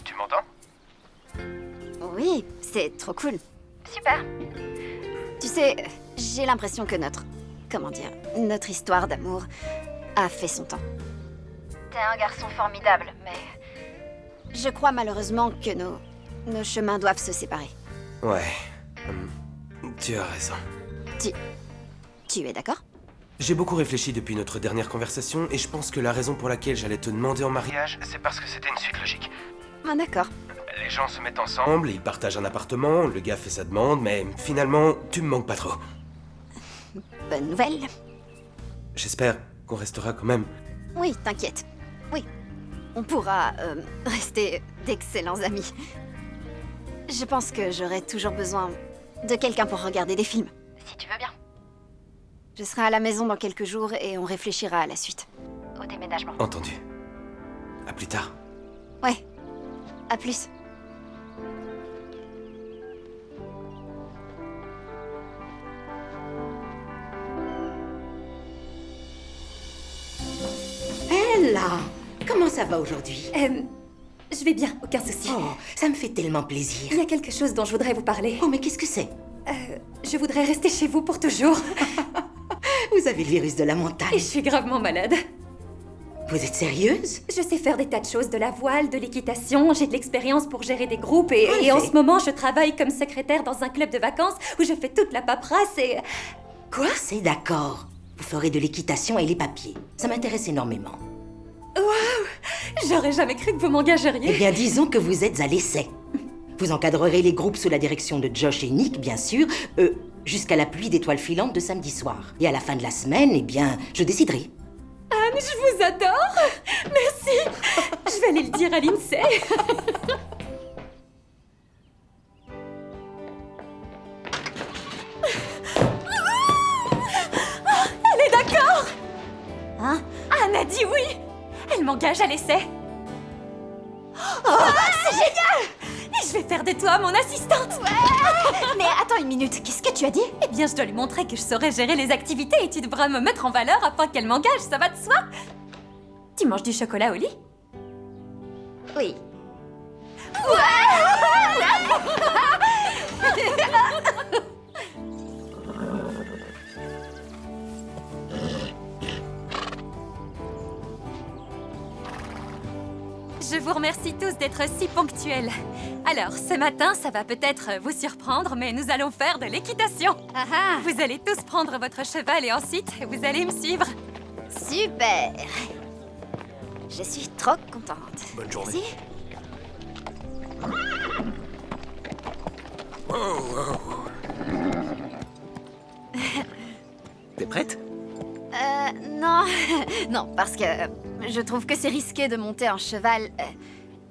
Tu m'entends? Oui, c'est trop cool. Super. Tu sais, j'ai l'impression que notre histoire d'amour a fait son temps. T'es un garçon formidable, mais je crois malheureusement que nos chemins doivent se séparer. Ouais. Tu as raison. Tu es d'accord? J'ai beaucoup réfléchi depuis notre dernière conversation et je pense que la raison pour laquelle j'allais te demander en mariage, C'est parce que c'était une suite logique. Ah d'accord. Les gens se mettent ensemble. ils partagent un appartement, le gars fait sa demande, mais finalement, tu me manques pas trop. Bonne nouvelle. J'espère qu'on restera quand même. Oui, t'inquiète. Oui. On pourra rester d'excellents amis. Je pense que j'aurai toujours besoin de quelqu'un pour regarder des films. Si tu veux bien. Je serai à la maison dans quelques jours et on réfléchira à la suite. Au déménagement. Entendu. À plus tard. Ouais. À plus. ça va aujourd'hui? Je vais bien, aucun souci. Oh, ça me fait tellement plaisir. Il y a quelque chose dont je voudrais vous parler. Oh, mais qu'est-ce que c'est? Je voudrais rester chez vous pour toujours. Vous avez le virus de la Et je montagne. suis gravement malade. Vous êtes sérieuse? Je sais faire des tas de choses, de la voile, de l'équitation, j'ai de l'expérience pour gérer des groupes et en Parfait. ce moment je travaille comme secrétaire dans un club de vacances où je fais toute la paperasse et... Quoi? C'est d'accord. Vous ferez de l'équitation et les papiers. Ça m'intéresse énormément. J'aurais jamais cru que vous Eh m'engageriez. bien, disons que vous êtes à l'essai. Vous encadrerez les groupes sous la direction de Josh et Nick, bien sûr, jusqu'à la pluie d'étoiles filantes de samedi soir. Et à la fin de la semaine, eh bien, je déciderai. Anne, je vous adore. Merci. Je vais aller le dire à l'INSEE. Elle est d'accord. Hein? Anne a dit oui. Elle m'engage à l'essai. C'est génial. Et je vais faire de toi mon assistante. Mais attends une minute, qu'est-ce que tu as dit? Eh bien, je dois lui montrer que je saurais gérer les activités et tu devras me mettre en valeur afin qu'elle m'engage, ça va de soi. Tu manges du chocolat au lit? Oui. Je vous remercie tous d'être si ponctuels. Alors, ce matin, ça va peut-être vous surprendre, mais nous allons faire de l'équitation. Ah ah, Vous allez tous prendre votre cheval et ensuite, vous allez me suivre. super. Je suis trop contente. Bonne journée. Merci. T'es prête? Non, non, parce que je trouve que c'est risqué de monter un cheval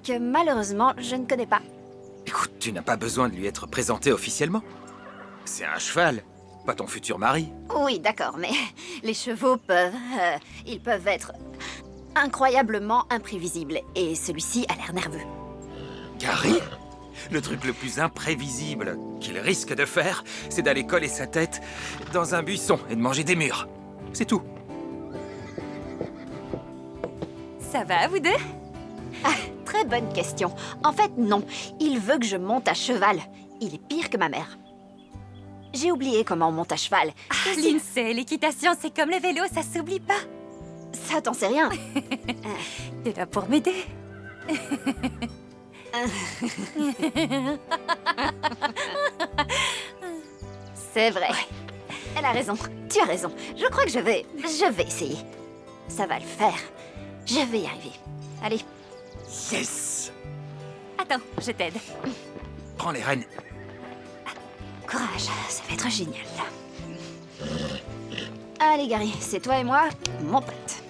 que malheureusement je ne connais pas. Écoute, tu n'as pas besoin de lui être présenté officiellement. C'est un cheval, pas ton futur mari. Oui, d'accord, mais les chevaux peuvent... ils peuvent être incroyablement imprévisibles, et celui-ci a l'air nerveux. Gary? Le truc le plus imprévisible qu'il risque de faire, c'est d'aller coller sa tête dans un buisson et de manger des murs. C'est tout. Ça va, vous deux? Très bonne question. En fait, non. Il veut que je monte à cheval. Il est pire que ma mère. J'ai oublié comment on monte à cheval. Et si- L'INSEE, l'équitation, c'est comme le vélo, ça s'oublie pas. Ça, t'en sais rien. T'es là pour m'aider. C'est vrai. Elle a raison. Tu as raison. Je crois que je vais essayer. Ça va le faire. Je vais y arriver. Allez. Yes! Attends, je t'aide. Prends les rênes. Courage, ça va être génial. Allez, Gary, c'est toi et moi, mon pote.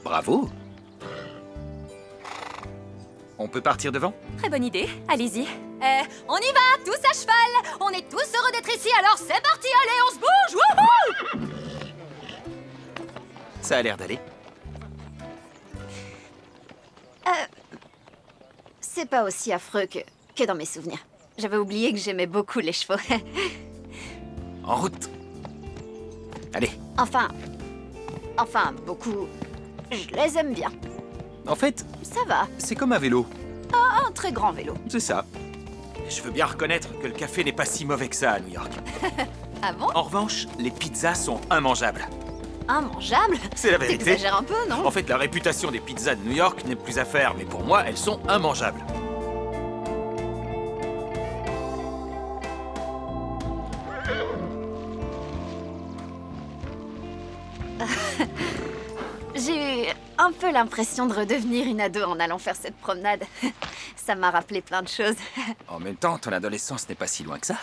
Bravo! On peut partir devant? Très bonne idée, allez-y. On y va, tous à cheval. On est tous heureux d'être ici, alors c'est parti, allez, on se bouge. Wouhou! Ça a l'air d'aller. C'est pas aussi affreux que dans mes souvenirs. J'avais oublié que j'aimais beaucoup les chevaux. En route. Allez. Enfin, beaucoup. Je les aime bien. En fait, Ça va. c'est comme un vélo. Un très grand vélo. C'est ça. Je veux bien reconnaître que le café n'est pas si mauvais que ça à New York. Ah bon? En revanche, les pizzas sont immangeables. Immangeable? C'est la vérité. T'exagères un peu, non? En fait, la réputation des pizzas de New York n'est plus à faire, mais pour moi, elles sont immangeables. J'ai eu un peu l'impression de redevenir une ado en allant faire cette promenade. Ça m'a rappelé plein de choses. En même temps, ton adolescence n'est pas si loin que ça.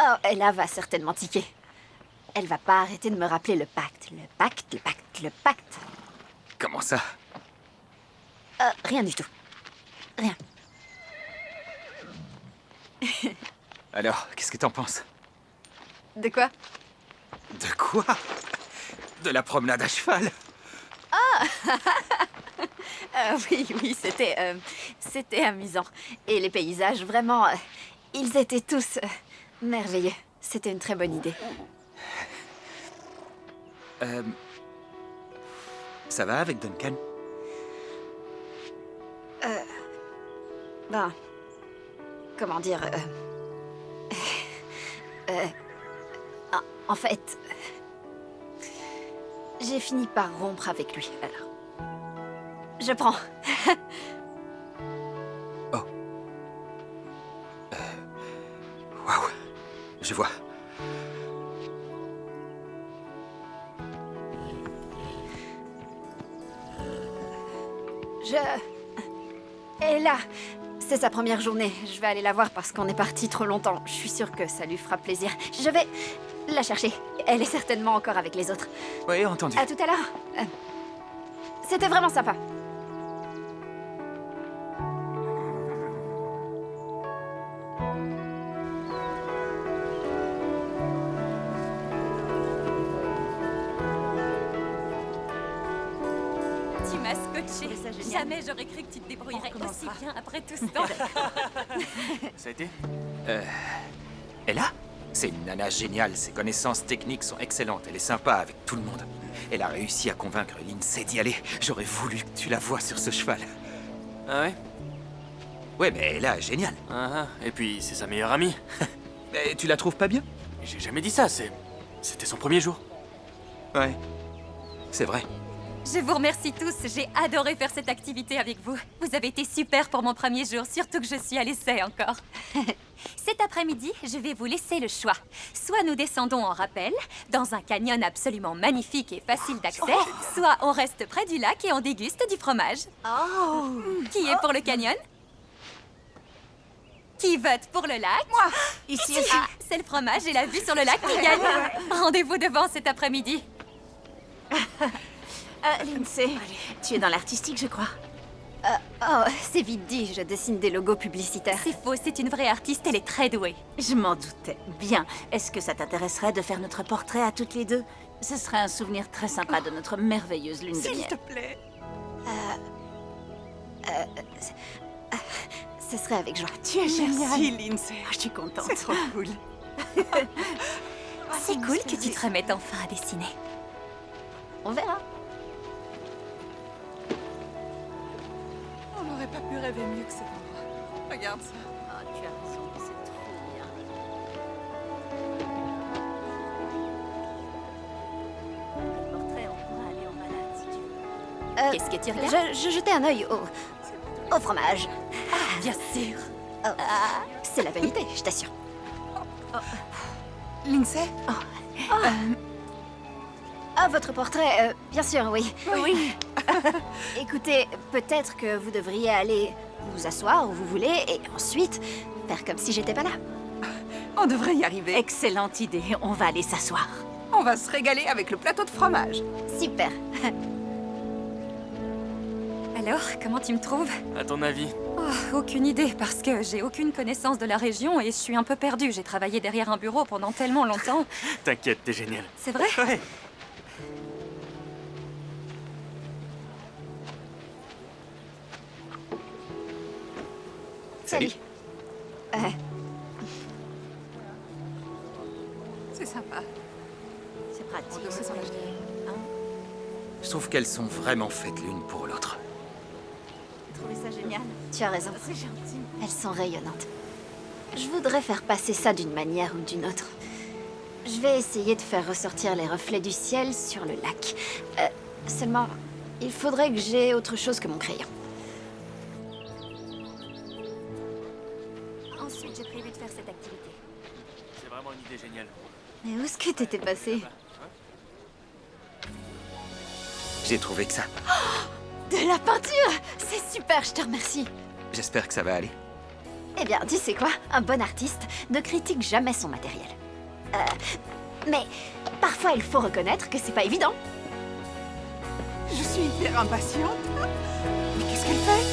Oh, Ella va certainement tiquer. Elle va pas arrêter de me rappeler le pacte, le pacte, le pacte, le pacte. Comment ça? Rien du tout. Rien. Alors, qu'est-ce que t'en penses? De quoi? De quoi? De la promenade à cheval? Oui, c'était amusant. Et les paysages, vraiment, ils étaient tous merveilleux. C'était une très bonne idée. Ça va avec Duncan? Ben, comment dire, en fait, j'ai fini par rompre avec lui, alors. Je prends. Oh. Waouh. Je vois. Et là, c'est sa première journée. Je vais aller la voir parce qu'on est parti trop longtemps. Je suis sûre que ça lui fera plaisir. Je vais la chercher. Elle est certainement encore avec les autres. Oui, entendu. À tout à l'heure. C'était vraiment sympa. Tu m'as scotché. Jamais j'aurais cru que tu te débrouillerais aussi bien après tout ce temps. Ça a été? Ella? C'est une nana géniale. Ses connaissances techniques sont excellentes. Elle est sympa avec tout le monde. Elle a réussi à convaincre Lindsay d'y aller. J'aurais voulu que tu la vois sur ce cheval. Ah ouais? Ouais, mais Ella est géniale. Et puis, c'est sa meilleure amie. Mais tu la trouves pas bien? J'ai jamais dit ça, c'était son premier jour. Ouais. C'est vrai. Je vous remercie tous, j'ai adoré faire cette activité avec vous. Vous avez été super pour mon premier jour, surtout que je suis à l'essai encore. Cet après-midi, je vais vous laisser le choix. Soit nous descendons en rappel, dans un canyon absolument magnifique et facile d'accès, soit on reste près du lac et on déguste du fromage. Qui est pour le canyon? Qui vote pour le lac? Moi! Ici. Ah, c'est le fromage et la vue sur le lac qui gagne. Rendez-vous devant cet après-midi. Lindsay, tu es dans l'artistique, je crois. Oh, c'est vite dit, je dessine des logos publicitaires. C'est faux, c'est une vraie artiste, elle est très douée. Je m'en doutais. Bien. Est-ce que ça t'intéresserait de faire notre portrait à toutes les deux? Ce serait un souvenir très sympa de notre merveilleuse lune de miel. S'il te plaît. Ce serait avec joie. Tu es géniale. Merci, Lindsay. Je suis contente. C'est trop cool. C'est cool que tu te remettes enfin à dessiner. On verra. On n'aurait pas pu rêver mieux que cet endroit. Regarde ça. Ah, tu as raison, c'est trop bien. Le portrait, on pourra aller en balade si tu veux. Qu'est-ce que tu regardes? Je jetais un œil au fromage. Bien sûr. C'est la vérité, je t'assure. Lindsay? Ah, votre portrait, bien sûr, oui. Oui. Écoutez, peut-être que vous devriez aller vous asseoir où vous voulez et ensuite faire comme si j'étais pas là. On devrait y arriver. Excellente idée. On va aller s'asseoir. On va se régaler avec le plateau de fromage. Super. Alors, comment tu me trouves? À ton avis? Oh, aucune idée, parce que j'ai aucune connaissance de la région et je suis un peu perdue. J'ai travaillé derrière un bureau pendant tellement longtemps. T'inquiète, t'es génial. C'est vrai? Ouais. Salut. C'est sympa. C'est pratique. On devrait s'en acheter. Je trouve qu'elles sont vraiment faites l'une pour l'autre. J'ai trouvé ça génial. Tu as raison. C'est gentil. Elles sont rayonnantes. Je voudrais faire passer ça d'une manière ou d'une autre. Je vais essayer de faire ressortir les reflets du ciel sur le lac. Seulement, il faudrait que j'aie autre chose que mon crayon. Ensuite, j'ai prévu de faire cette activité. C'est vraiment une idée géniale. Mais où est-ce que t'étais passé? J'ai trouvé que ça. De la peinture! C'est super, je te remercie. J'espère que ça va aller. Eh bien, tu sais quoi? Un bon artiste ne critique jamais son matériel. Mais parfois, il faut reconnaître que c'est pas évident. Je suis hyper impatiente. Mais qu'est-ce qu'elle fait?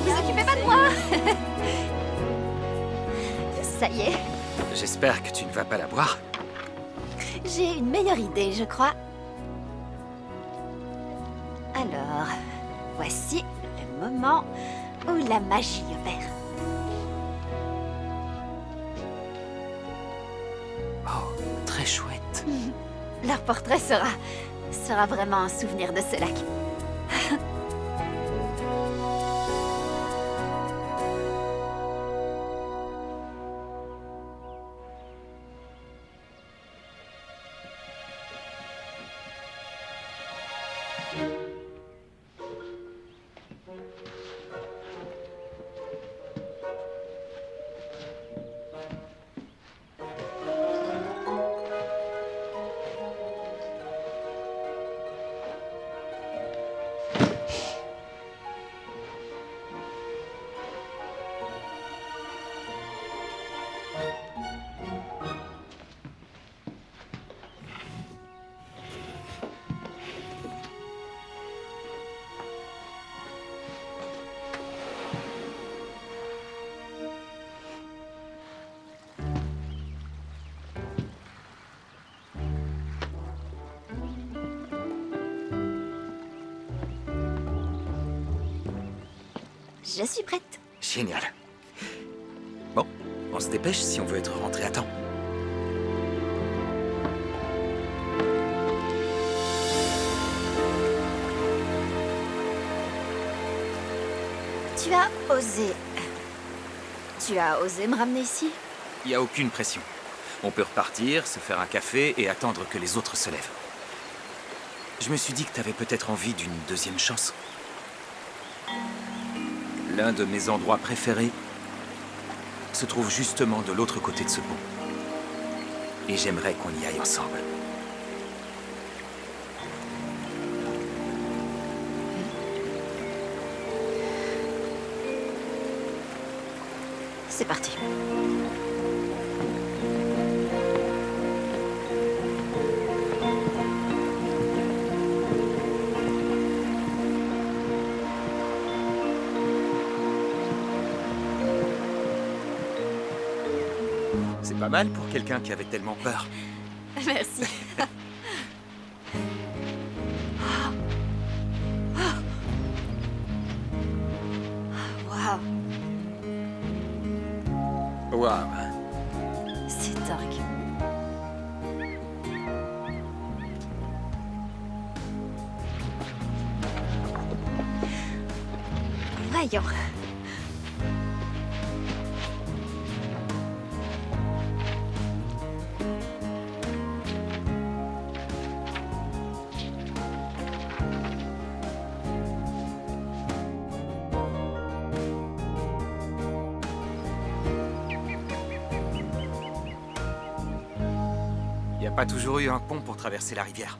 vous occupez pas de moi. Ça y est, J'espère que tu ne vas pas la boire. j'ai une meilleure idée, je crois. Alors, voici le moment où la magie opère. Oh, très chouette. Leur portrait sera vraiment un souvenir de ce lac. Je suis prête. Génial. Bon, on se dépêche si on veut être rentré à temps. Tu as osé... Tu as osé me ramener ici? Il n'y a aucune pression. On peut repartir, se faire un café et attendre que les autres se lèvent. Je me suis dit que t'avais peut-être envie d'une deuxième chance. L'un de mes endroits préférés se trouve justement de l'autre côté de ce pont. Et j'aimerais qu'on y aille ensemble. C'est parti. C'est pas mal pour quelqu'un qui avait tellement peur. Merci. Waouh, Waouh. c'est dingue. Voyons. Il n'y a pas toujours eu un pont pour traverser la rivière.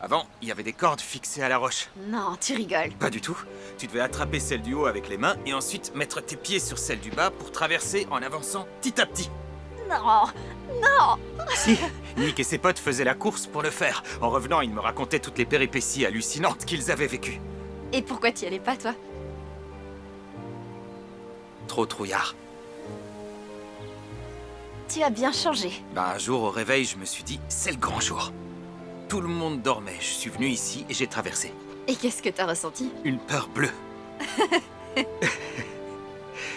Avant, il y avait des cordes fixées à la roche. Non, tu rigoles. Pas du tout. Tu devais attraper celle du haut avec les mains et ensuite mettre tes pieds sur celle du bas pour traverser en avançant petit à petit. Non, non. Si, Nick et ses potes faisaient la course pour le faire. En revenant, ils me racontaient toutes les péripéties hallucinantes qu'ils avaient vécues. Et pourquoi t'y allais pas, toi? Trop trouillard. Tu as bien changé. Un jour, au réveil, je me suis dit, c'est le grand jour. Tout le monde dormait. Je suis venu ici et j'ai traversé. Et qu'est-ce que t'as ressenti? Une peur bleue.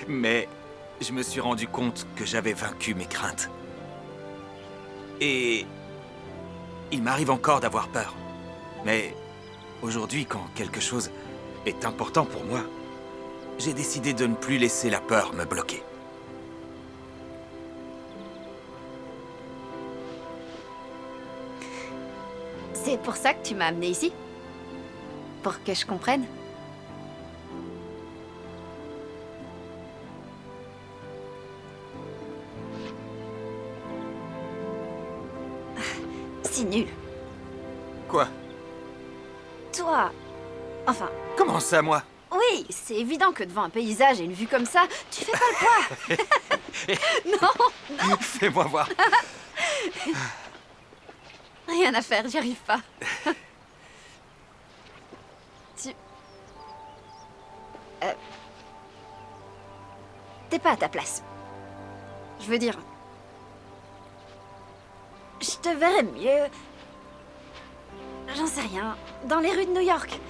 Mais je me suis rendu compte que j'avais vaincu mes craintes. Et il m'arrive encore d'avoir peur. Mais aujourd'hui, quand quelque chose est important pour moi, j'ai décidé de ne plus laisser la peur me bloquer. C'est pour ça que tu m'as amené ici? Pour que je comprenne? C'est nul. Quoi? Toi... Enfin, Comment ça, moi? oui, c'est évident que devant un paysage et une vue comme ça, tu fais pas le poids. Non, Fais-moi voir. rien à faire, j'y arrive pas. Tu... T'es pas à ta place. Je veux dire... Je te verrais mieux... J'en sais rien. Dans les rues de New York.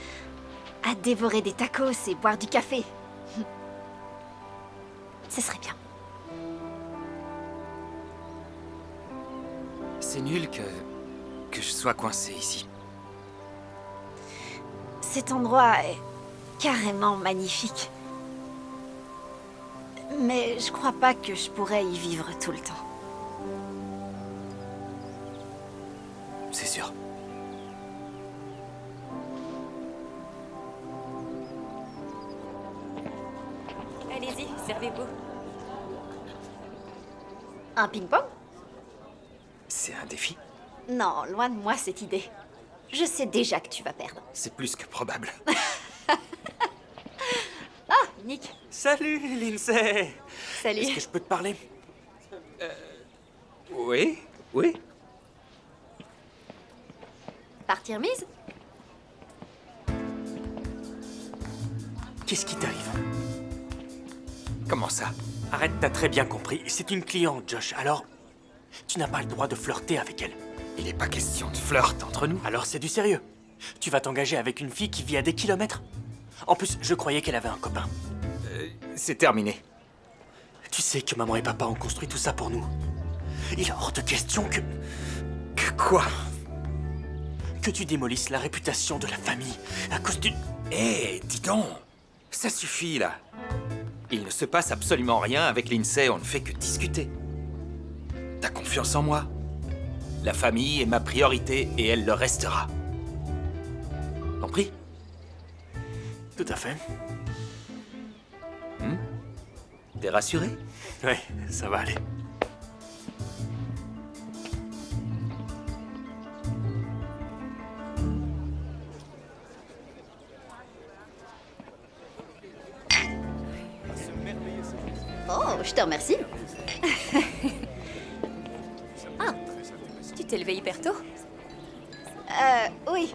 À dévorer des tacos et boire du café. Ce serait bien. C'est nul que je sois coincé ici. Cet endroit est carrément magnifique. Mais je crois pas que je pourrais y vivre tout le temps. C'est sûr. Allez-y, servez-vous. Un ping-pong? C'est un défi. Non, loin de moi cette idée. Je sais déjà que tu vas perdre. C'est plus que probable. Ah, Nick. Salut, Lindsay. Salut. Est-ce que je peux te parler? Oui, oui. Partie remise? Qu'est-ce qui t'arrive? Comment ça? Arrête, t'as très bien compris. C'est une cliente, Josh. Alors, tu n'as pas le droit de flirter avec elle. Il n'est pas question de flirt entre nous. Alors c'est du sérieux. Tu vas t'engager avec une fille qui vit à des kilomètres? En plus, je croyais qu'elle avait un copain. C'est terminé. Tu sais que maman et papa ont construit tout ça pour nous. Il est hors de question que... Que quoi? Que tu démolisses la réputation de la famille à cause d'une... Hé, dis donc. Ça suffit, là. Il ne se passe absolument rien avec Lindsay, on ne fait que discuter. T'as confiance en moi? La famille est ma priorité et elle le restera. T'en prie. Tout à fait. T'es rassuré? Ouais, ça va aller. Oh, je te remercie. Ah, tu t'es levé hyper tôt? Oui.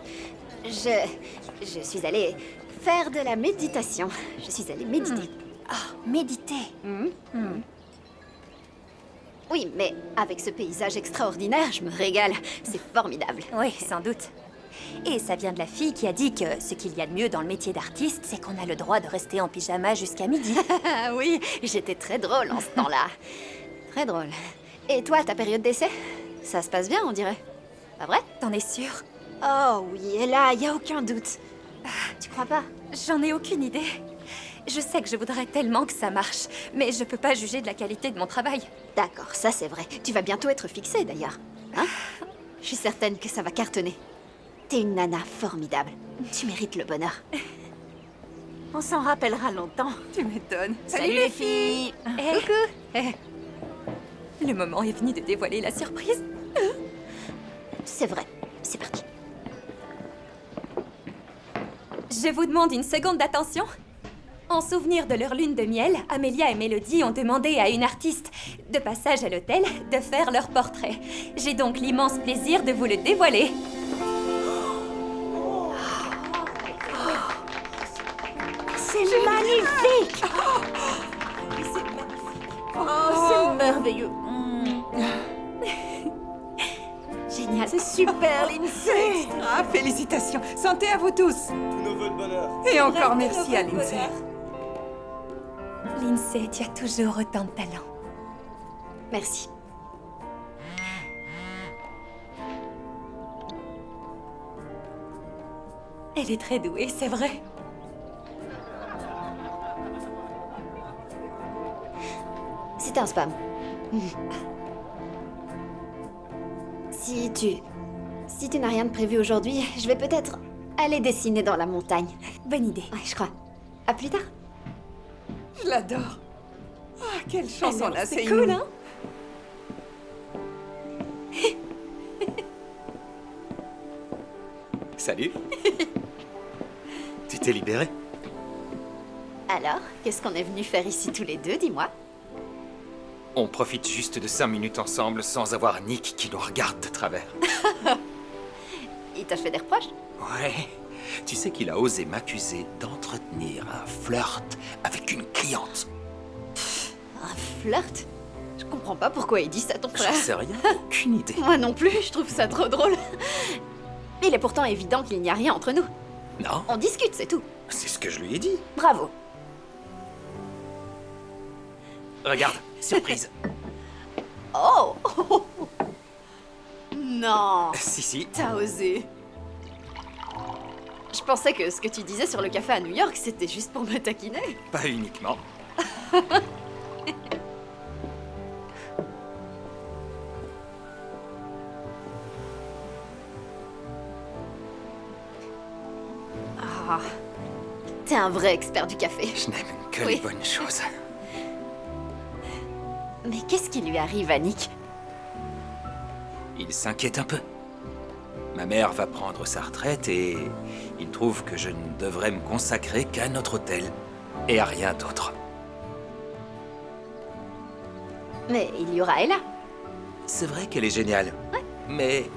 Je suis allée faire de la méditation. Je suis allée méditer. Ah, méditer. Oui, mais avec ce paysage extraordinaire, je me régale. C'est formidable. Oui, sans doute. Et ça vient de la fille qui a dit que ce qu'il y a de mieux dans le métier d'artiste, c'est qu'on a le droit de rester en pyjama jusqu'à midi. Ah oui, j'étais très drôle en ce temps-là. Très drôle. Et toi, ta période d'essai? Ça se passe bien, on dirait. Pas vrai? T'en es sûre? Oh oui, et là, y a aucun doute. Tu crois pas? J'en ai aucune idée. Je sais que je voudrais tellement que ça marche, mais je peux pas juger de la qualité de mon travail. D'accord, ça c'est vrai. Tu vas bientôt être fixée, d'ailleurs. Hein? Je suis certaine que ça va cartonner. T'es une nana formidable. Tu mérites le bonheur. On s'en rappellera longtemps. Tu m'étonnes. Salut les filles. Coucou. Le moment est venu de dévoiler la surprise. C'est vrai. C'est parti. Je vous demande une seconde d'attention. En souvenir de leur lune de miel, Amélia et Mélodie ont demandé à une artiste, de passage à l'hôtel, de faire leur portrait. J'ai donc l'immense plaisir de vous le dévoiler. C'est magnifique. Oh, c'est merveilleux. Génial. C'est super, Lindsay. Ah, félicitations. Santé à vous tous. Tous nos vœux de bonheur. Et encore merci à Lindsay. Lindsay, tu as toujours autant de talent. Merci. Elle est très douée, c'est vrai. C'était un spam. Si tu n'as rien de prévu aujourd'hui, je vais peut-être aller dessiner dans la montagne. Bonne idée. Ouais, je crois. À plus tard. Je l'adore. Ah, quelle chanson Alors, là, c'est c'est cool, inouï. hein? Salut. Tu t'es libéré? Alors, qu'est-ce qu'on est venu faire ici tous les deux, dis-moi? On profite juste de 5 minutes ensemble sans avoir Nick qui nous regarde de travers. Il t'a fait des reproches? Ouais. Tu sais qu'il a osé m'accuser d'entretenir un flirt avec une cliente. Un flirt? Je comprends pas pourquoi il dit ça à ton frère. J'en sais rien, aucune idée. Moi non plus, je trouve ça trop drôle. Il est pourtant évident qu'il n'y a rien entre nous. Non, On discute, c'est tout. c'est ce que je lui ai dit. Bravo. Regarde, surprise. Oh Non, Si, t'as osé. Je pensais que ce que tu disais sur le café à New York, c'était juste pour me taquiner. pas uniquement. Ah, t'es un vrai expert du café. Je n'aime que Oui. les bonnes choses. Mais qu'est-ce qui lui arrive à Nick? Il s'inquiète un peu. Ma mère va prendre sa retraite et il trouve que je ne devrais me consacrer qu'à notre hôtel et à rien d'autre. Mais il y aura Ella. C'est vrai qu'elle est géniale. Mais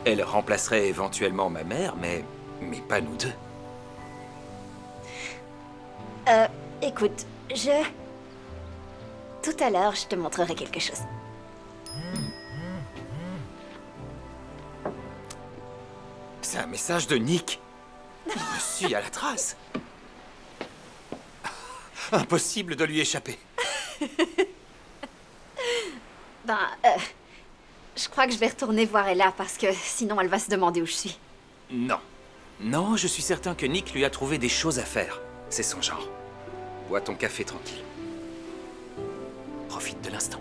elle remplacerait éventuellement ma mère, mais pas nous deux. Écoute, tout à l'heure, je te montrerai quelque chose. C'est un message de Nick. Je suis à la trace. Impossible de lui échapper. Je crois que je vais retourner voir Ella parce que sinon elle va se demander où je suis. Non. Non, je suis certain que Nick lui a trouvé des choses à faire. C'est son genre. Bois ton café tranquille. Profite de l'instant.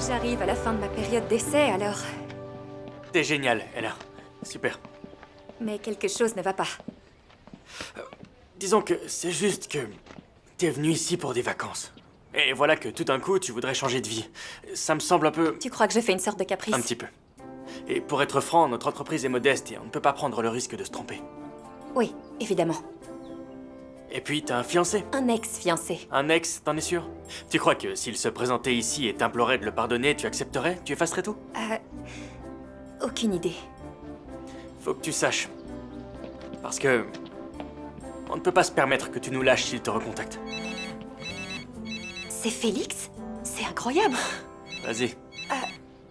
J'arrive à la fin de ma période d'essai, alors... T'es génial, Ella. Super. Mais quelque chose ne va pas. Disons que c'est juste que t'es venu ici pour des vacances. Et voilà que tout d'un coup, tu voudrais changer de vie. Ça me semble un peu... Tu crois que je fais une sorte de caprice? Un petit peu. Et pour être franc, notre entreprise est modeste et on ne peut pas prendre le risque de se tromper. Oui, évidemment. Et puis, t'as un fiancé. Un ex-fiancé. Un ex, t'en es sûr? Tu crois que s'il se présentait ici et t'implorait de le pardonner, tu accepterais? Tu effacerais tout? Aucune idée. Faut que tu saches. Parce que... on ne peut pas se permettre que tu nous lâches s'il te recontacte. C'est Félix? C'est incroyable. Vas-y.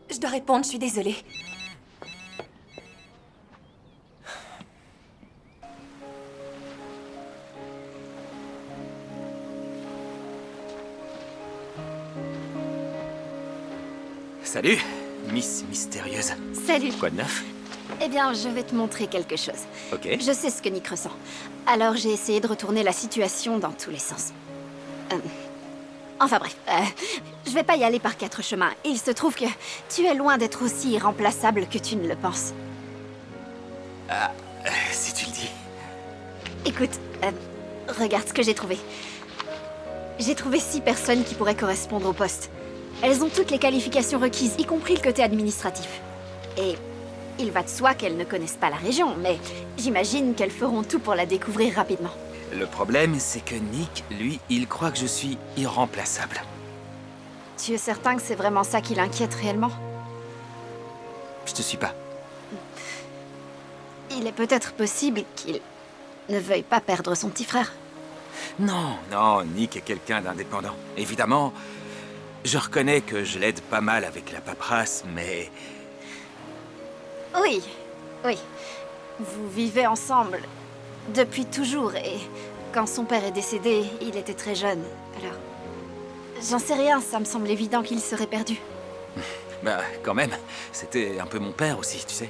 Je dois répondre, je suis désolée. Salut, Miss Mystérieuse. Salut. Quoi de neuf? Eh bien, je vais te montrer quelque chose. Ok. Je sais ce que Nick ressent. Alors j'ai essayé de retourner la situation dans tous les sens. Enfin bref, je vais pas y aller par 4 chemins. Il se trouve que tu es loin d'être aussi irremplaçable que tu ne le penses. Si tu le dis. Écoute, regarde ce que j'ai trouvé. J'ai trouvé 6 personnes qui pourraient correspondre au poste. Elles ont toutes les qualifications requises, y compris le côté administratif. Et il va de soi qu'elles ne connaissent pas la région, mais j'imagine qu'elles feront tout pour la découvrir rapidement. Le problème, c'est que Nick, lui, il croit que je suis irremplaçable. Tu es certain que c'est vraiment ça qui l'inquiète réellement? Je te suis pas. Il est peut-être possible qu'il ne veuille pas perdre son petit frère. Non, Nick est quelqu'un d'indépendant. Évidemment, je reconnais que je l'aide pas mal avec la paperasse, mais... Oui. Vous vivez ensemble depuis toujours et quand son père est décédé, il était très jeune. Alors, j'en sais rien, ça me semble évident qu'il serait perdu. Bah, quand même, c'était un peu mon père aussi, tu sais.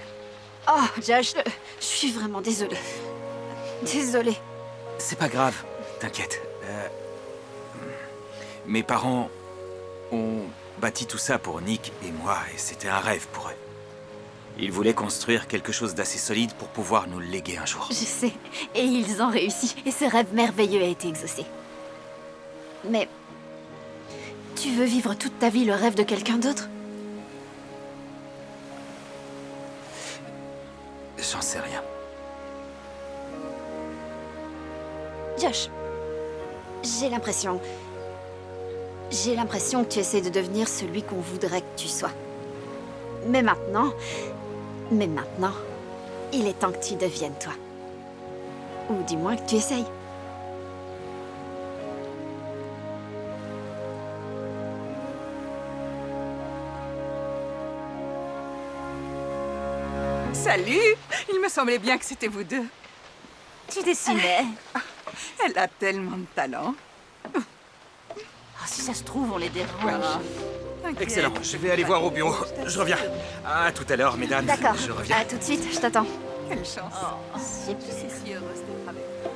Oh, Josh, je suis vraiment désolée. Désolée. C'est pas grave, t'inquiète. Mes parents ont bâti tout ça pour Nick et moi, et c'était un rêve pour eux. Ils voulaient construire quelque chose d'assez solide pour pouvoir nous le léguer un jour. Je sais, et ils ont réussi, et ce rêve merveilleux a été exaucé. Mais... tu veux vivre toute ta vie le rêve de quelqu'un d'autre? J'en sais rien. Josh, j'ai l'impression J'ai l'impression que tu essaies de devenir celui qu'on voudrait que tu sois. Mais maintenant, il est temps que tu deviennes toi. Ou du moins que tu essayes. Salut! Il me semblait bien que c'était vous deux. Tu dessinais. Elle a tellement de talent. Ah, si ça se trouve, on les dérange. T'inquiète. Excellent, je vais aller voir au bureau. Je reviens. À tout à l'heure, mesdames. D'accord. Je reviens. À tout de suite, je t'attends. Quelle chance. C'est Je suis si heureuse d'être avec vous.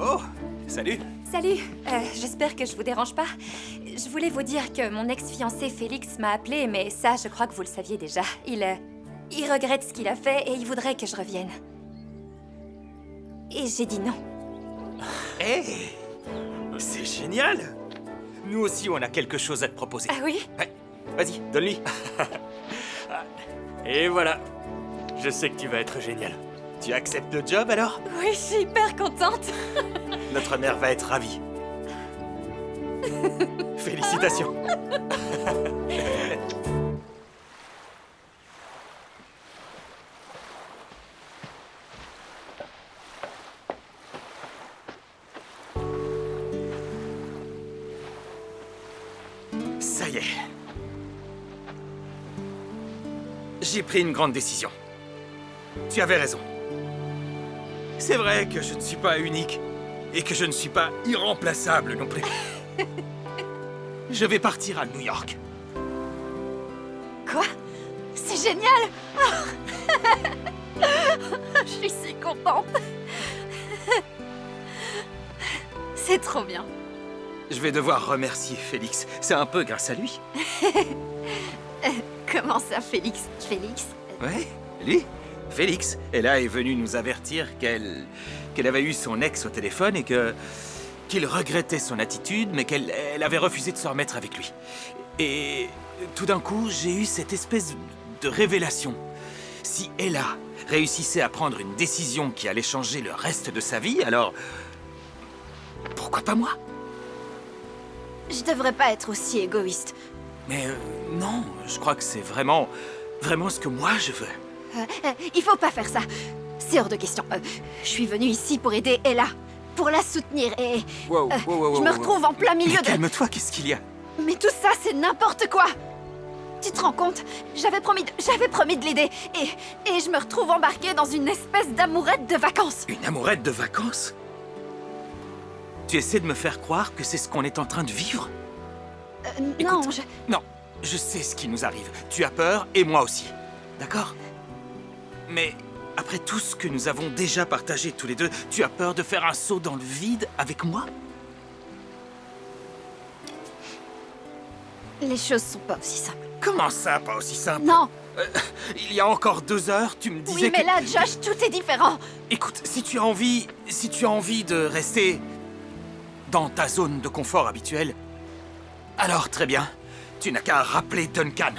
Oh, salut. Salut, j'espère que je vous dérange pas. Je voulais vous dire que mon ex-fiancé Félix m'a appelé, mais ça, je crois que vous le saviez déjà. Il regrette ce qu'il a fait et il voudrait que je revienne. Et j'ai dit non. Hé, c'est génial. Nous aussi, on a quelque chose à te proposer. Ah oui? Ouais, vas-y, donne-lui. Et voilà. Je sais que tu vas être génial. Tu acceptes le job alors? Oui, je suis hyper contente. Notre mère va être ravie. Félicitations. Ça y est. J'ai pris une grande décision. Tu avais raison. C'est vrai que je ne suis pas unique et que je ne suis pas irremplaçable non plus. Je vais partir à New York. Quoi? C'est génial! Je suis si contente. C'est trop bien. Je vais devoir remercier Félix. C'est un peu grâce à lui. Comment ça, Félix? Félix? Ouais, lui, Félix. Ella est venue nous avertir qu'elle avait eu son ex au téléphone et qu'il regrettait son attitude, mais qu'elle avait refusé de se remettre avec lui. Et tout d'un coup, j'ai eu cette espèce de révélation. Si Ella réussissait à prendre une décision qui allait changer le reste de sa vie, alors pourquoi pas moi? Je devrais pas être aussi égoïste. Mais non, je crois que c'est vraiment ce que moi je veux. Il faut pas faire ça. C'est hors de question. Je suis venue ici pour aider Ella, pour la soutenir et... Wow, je me retrouve en plein milieu Mais de... calme-toi, qu'est-ce qu'il y a? Mais tout ça, c'est n'importe quoi. Tu te rends compte? J'avais promis de l'aider et je me retrouve embarquée dans une espèce d'amourette de vacances. Une amourette de vacances? Tu essaies de me faire croire que c'est ce qu'on est en train de vivre? Non, Écoute, non, je sais ce qui nous arrive. Tu as peur et moi aussi. D'accord? Mais après tout ce que nous avons déjà partagé tous les deux, tu as peur de faire un saut dans le vide avec moi? Les choses sont pas aussi simples. Comment ça, pas aussi simple? Non. Il y a encore 2 heures, tu me disais Oui, mais que... là, Josh, tout est différent. Écoute, si tu as envie de rester dans ta zone de confort habituelle, alors très bien, tu n'as qu'à rappeler Duncan.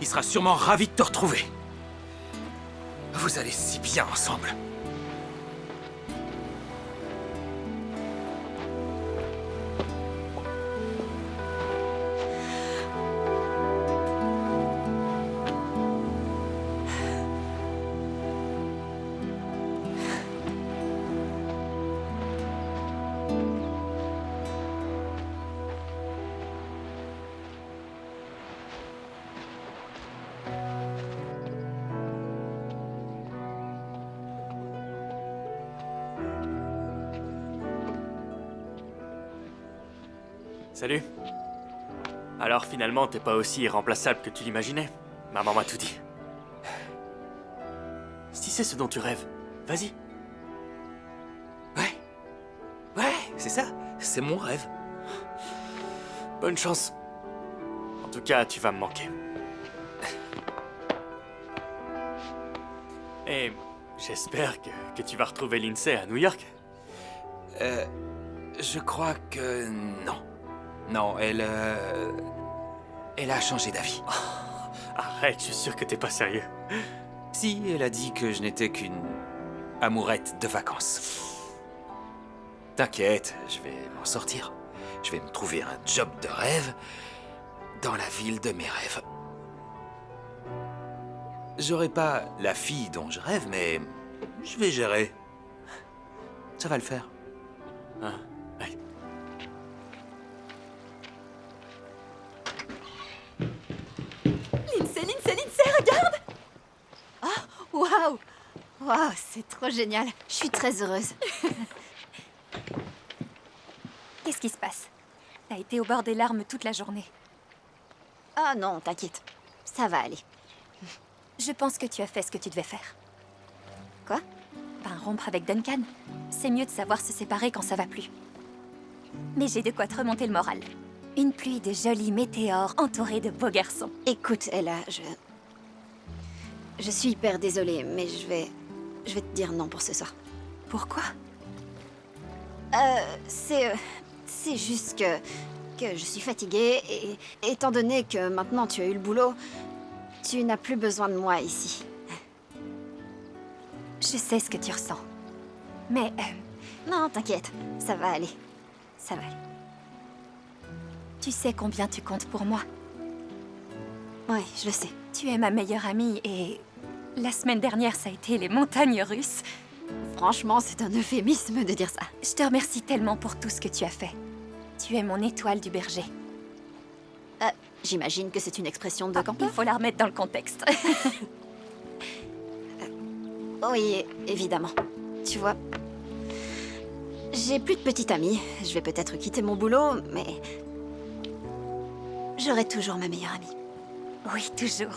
Il sera sûrement ravi de te retrouver. Vous allez si bien ensemble. Salut. Alors finalement, t'es pas aussi irremplaçable que tu l'imaginais. Maman m'a tout dit. Si c'est ce dont tu rêves, vas-y. Ouais, c'est ça. C'est mon rêve. Bonne chance. En tout cas, tu vas me manquer. Et j'espère que tu vas retrouver Lindsay à New York. Je crois que non. Non, elle a changé d'avis. Arrête, je suis sûr que t'es pas sérieux. Si, elle a dit que je n'étais amourette de vacances. T'inquiète, je vais m'en sortir. Je vais me trouver un job de rêve dans la ville de mes rêves. J'aurai pas la fille dont je rêve, mais je vais gérer. Ça va le faire. Ah, ouais. Lindsay, regarde! Waouh! Waouh, c'est trop génial. Je suis très heureuse. Qu'est-ce qui se passe? T'as été au bord des larmes toute la journée. Ah non, t'inquiète. Ça va aller. Je pense que tu as fait ce que tu devais faire. Quoi? Ben, rompre avec Duncan. C'est mieux de savoir se séparer quand ça va plus. Mais j'ai de quoi te remonter le moral. Une pluie de jolis météores entourés de beaux garçons. Écoute, Ella, je suis hyper désolée, mais je vais te dire non pour ce soir. Pourquoi? C'est juste que je suis fatiguée et étant donné que maintenant tu as eu le boulot, tu n'as plus besoin de moi ici. Je sais ce que tu ressens. Mais Non, t'inquiète, ça va aller. Ça va aller. tu sais combien tu comptes pour moi. Ouais, je le sais. Tu es ma meilleure amie et la semaine dernière, ça a été les montagnes russes. Franchement, c'est un euphémisme de dire ça. Je te remercie tellement pour tout ce que tu as fait. Tu es mon étoile du berger. J'imagine que c'est une expression de Il campeur. faut la remettre dans le contexte. Oui, évidemment. Tu vois, j'ai plus de petite amie. Je vais peut-être quitter mon boulot, mais j'aurai toujours ma meilleure amie. Oui, toujours.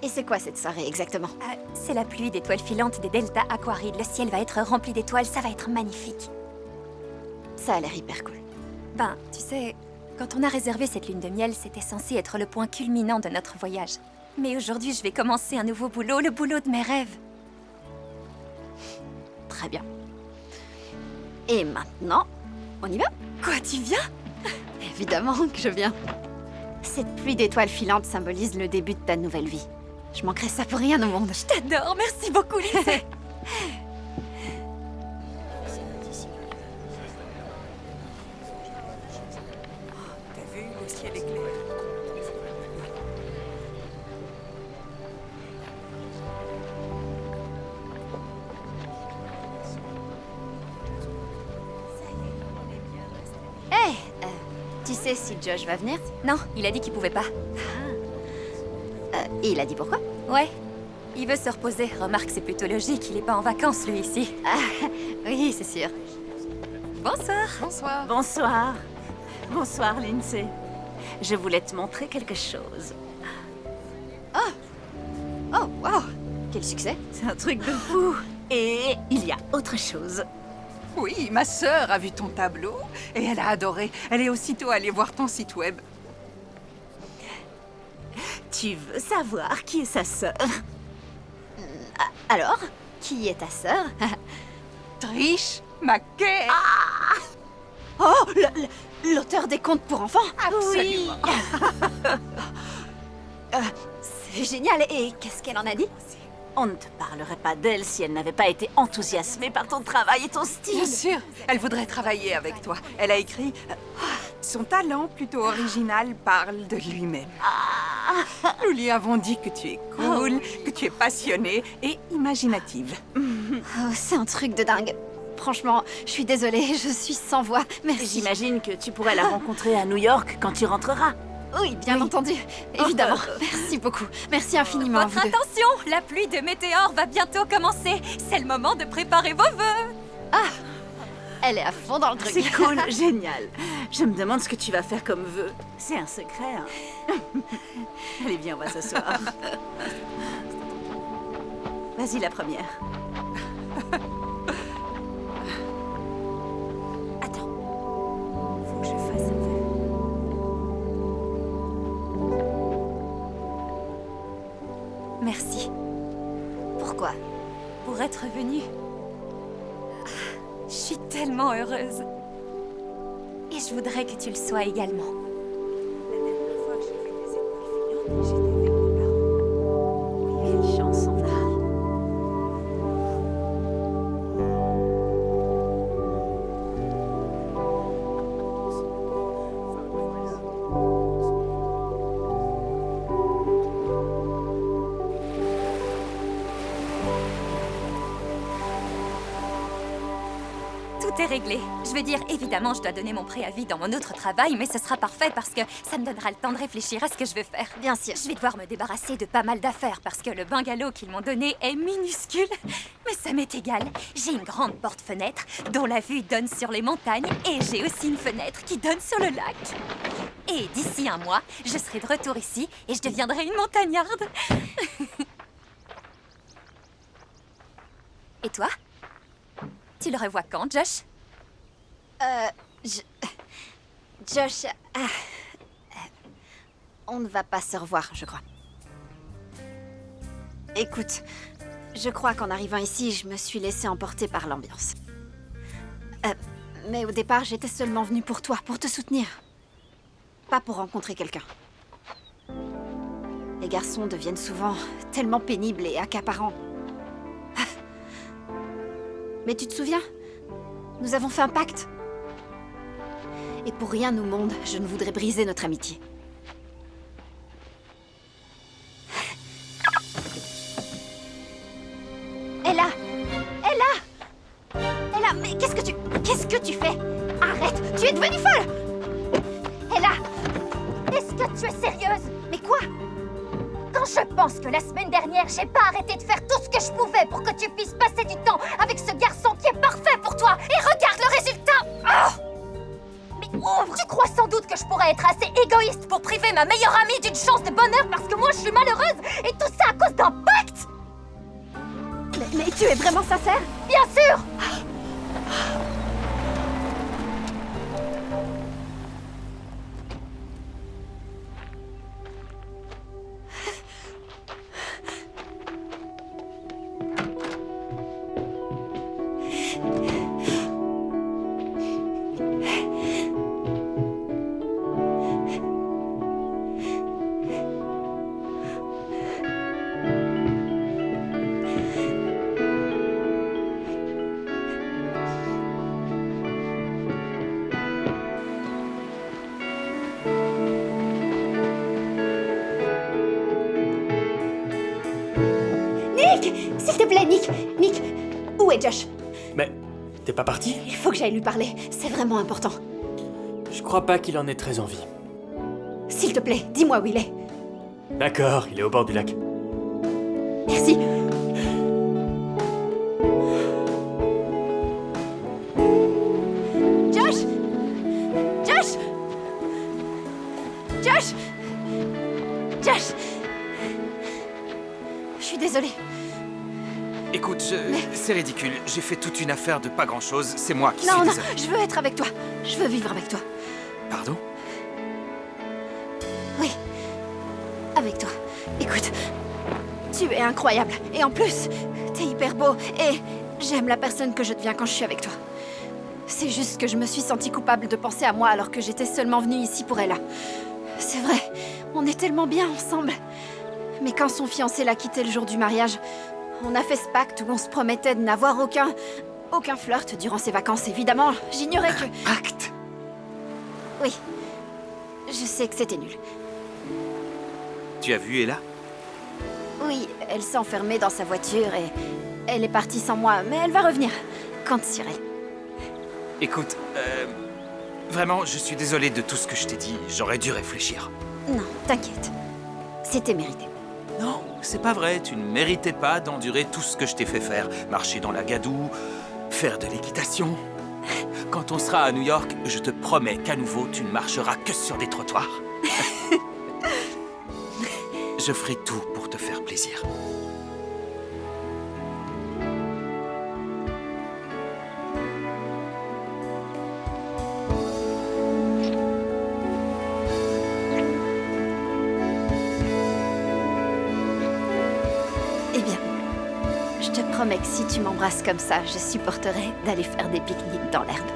Et c'est quoi cette soirée exactement? C'est la pluie d'étoiles filantes des deltas aquarides. Le ciel va être rempli d'étoiles, ça va être magnifique. Ça a l'air hyper cool. Ben, tu sais, quand on a réservé cette lune de miel, c'était censé être le point culminant de notre voyage. Mais aujourd'hui, je vais commencer un nouveau boulot, le boulot de mes rêves. Très bien. Et maintenant, on y va? Quoi, tu viens? Évidemment que je viens. Cette pluie d'étoiles filantes symbolise le début de ta nouvelle vie. Je manquerais ça pour rien au monde. Je t'adore, merci beaucoup, Lindsay. T'as vu, le ciel est clair. Hé, tu sais si Josh va venir? Non, il a dit qu'il pouvait pas. Et il a dit pourquoi? Ouais, il veut se reposer. Remarque, c'est plutôt logique, il est pas en vacances, lui, ici. Oui, c'est sûr. Bonsoir. Bonsoir. Bonsoir. Bonsoir, Lindsay. Je voulais te montrer quelque chose. Oh, wow! Quel succès! C'est un truc de fou. Et il y a autre chose. Oui, ma sœur a vu ton tableau et elle a adoré. Elle est aussitôt allée voir ton site web. Tu veux savoir qui est sa sœur? Alors, qui est ta sœur? Trish McKay. Oh, l'auteur des contes pour enfants? Absolument. C'est génial. Et qu'est-ce qu'elle en a dit? On ne te parlerait pas d'elle si elle n'avait pas été enthousiasmée par ton travail et ton style. Bien sûr, elle voudrait travailler avec toi. Elle a écrit son talent plutôt original parle de lui-même. Nous lui avons dit que tu es cool, que tu es passionnée et imaginative. Oh, c'est un truc de dingue. Franchement, je suis désolée, je suis sans voix. Merci. J'imagine que tu pourrais la rencontrer à New York quand tu rentreras. Oui, bien entendu. Évidemment. Merci beaucoup. Merci infiniment. Votre vous deux. attention, la pluie de météores va bientôt commencer. C'est le moment de préparer vos vœux. Elle est à fond dans le truc. C'est cool, génial. Je me demande ce que tu vas faire comme vœu. C'est un secret, hein. Allez, viens, on va s'asseoir. Vas-y, la première. Attends. Faut que je fasse un vœu. Merci Pourquoi? pour être venue. Je suis tellement heureuse. Et je voudrais que tu le sois également. La dernière fois que j'ai fait des étoiles filantes, j'étais avec mes parents. Quelle chance on a. tout est réglé. Je veux dire, évidemment, je dois donner mon préavis dans mon autre travail, mais ce sera parfait parce que ça me donnera le temps de réfléchir à ce que je vais faire. Bien sûr. Je vais devoir me débarrasser de pas mal d'affaires parce que le bungalow qu'ils m'ont donné est minuscule. Mais ça m'est égal. J'ai une grande porte-fenêtre dont la vue donne sur les montagnes et j'ai aussi une fenêtre qui donne sur le lac. Et d'ici un mois, je serai de retour ici et je deviendrai une montagnarde. Et toi? Tu le revois quand, Josh? Josh... on ne va pas se revoir, je crois. Écoute, je crois qu'en arrivant ici, je me suis laissée emporter par l'ambiance. Mais au départ, j'étais seulement venue pour toi, pour te soutenir. Pas pour rencontrer quelqu'un. Les garçons deviennent souvent tellement pénibles et accaparants. Mais tu te souviens? Nous avons fait un pacte. Et pour rien au monde, je ne voudrais briser notre amitié. Ella! Ella! Ella, mais qu'est-ce que tu fais? Arrête! Tu es devenue folle! Ella! Est-ce que tu es sérieuse? Mais quoi? Quand je pense que la semaine dernière, j'ai pas arrêté de faire tout ce que je pouvais pour que tu puisses passer du temps avec ce garçon qui est parfait pour toi, et regarde le résultat! Mais ouvre! Tu crois sans doute que je pourrais être assez égoïste pour priver ma meilleure amie d'une chance de bonheur parce que moi je suis malheureuse, et tout ça à cause d'un pacte? Mais tu es vraiment sincère? Bien sûr! S'il te plaît, Nick! Nick! Où est Josh? Mais t'es pas parti? Il faut que j'aille lui parler. C'est vraiment important. Je crois pas qu'il en ait très envie. S'il te plaît, dis-moi où il est. D'accord, il est au bord du lac. Merci. Josh! Josh! Josh! Josh! Je suis désolée. Écoute, c'est ridicule. J'ai fait toute une affaire de pas grand-chose. C'est moi qui suis Non, désolé. je veux être avec toi. Je veux vivre avec toi. Pardon? Oui, avec toi. Écoute, tu es incroyable. Et en plus, t'es hyper beau. Et j'aime la personne que je deviens quand je suis avec toi. C'est juste que je me suis sentie coupable de penser à moi alors que j'étais seulement venue ici pour Ella. C'est vrai, on est tellement bien ensemble. Mais quand son fiancé l'a quitté le jour du mariage, on a fait ce pacte où on se promettait de n'avoir aucun flirt durant ses vacances. Évidemment, j'ignorais que... Pacte? Oui, je sais que c'était nul. Tu as vu Ella? Oui, elle s'est enfermée dans sa voiture et elle est partie sans moi, mais elle va revenir. Compte sur elle. Écoute, vraiment, je suis désolé de tout ce que je t'ai dit. J'aurais dû réfléchir. Non, t'inquiète. C'était mérité. Non, c'est pas vrai. Tu ne méritais pas d'endurer tout ce que je t'ai fait faire. Marcher dans la gadoue, faire de l'équitation. Quand on sera à New York, je te promets qu'à nouveau, tu ne marcheras que sur des trottoirs. Je ferai tout pour te faire plaisir. Eh bien, je te promets que si tu m'embrasses comme ça, je supporterai d'aller faire des pique-niques dans l'herbe.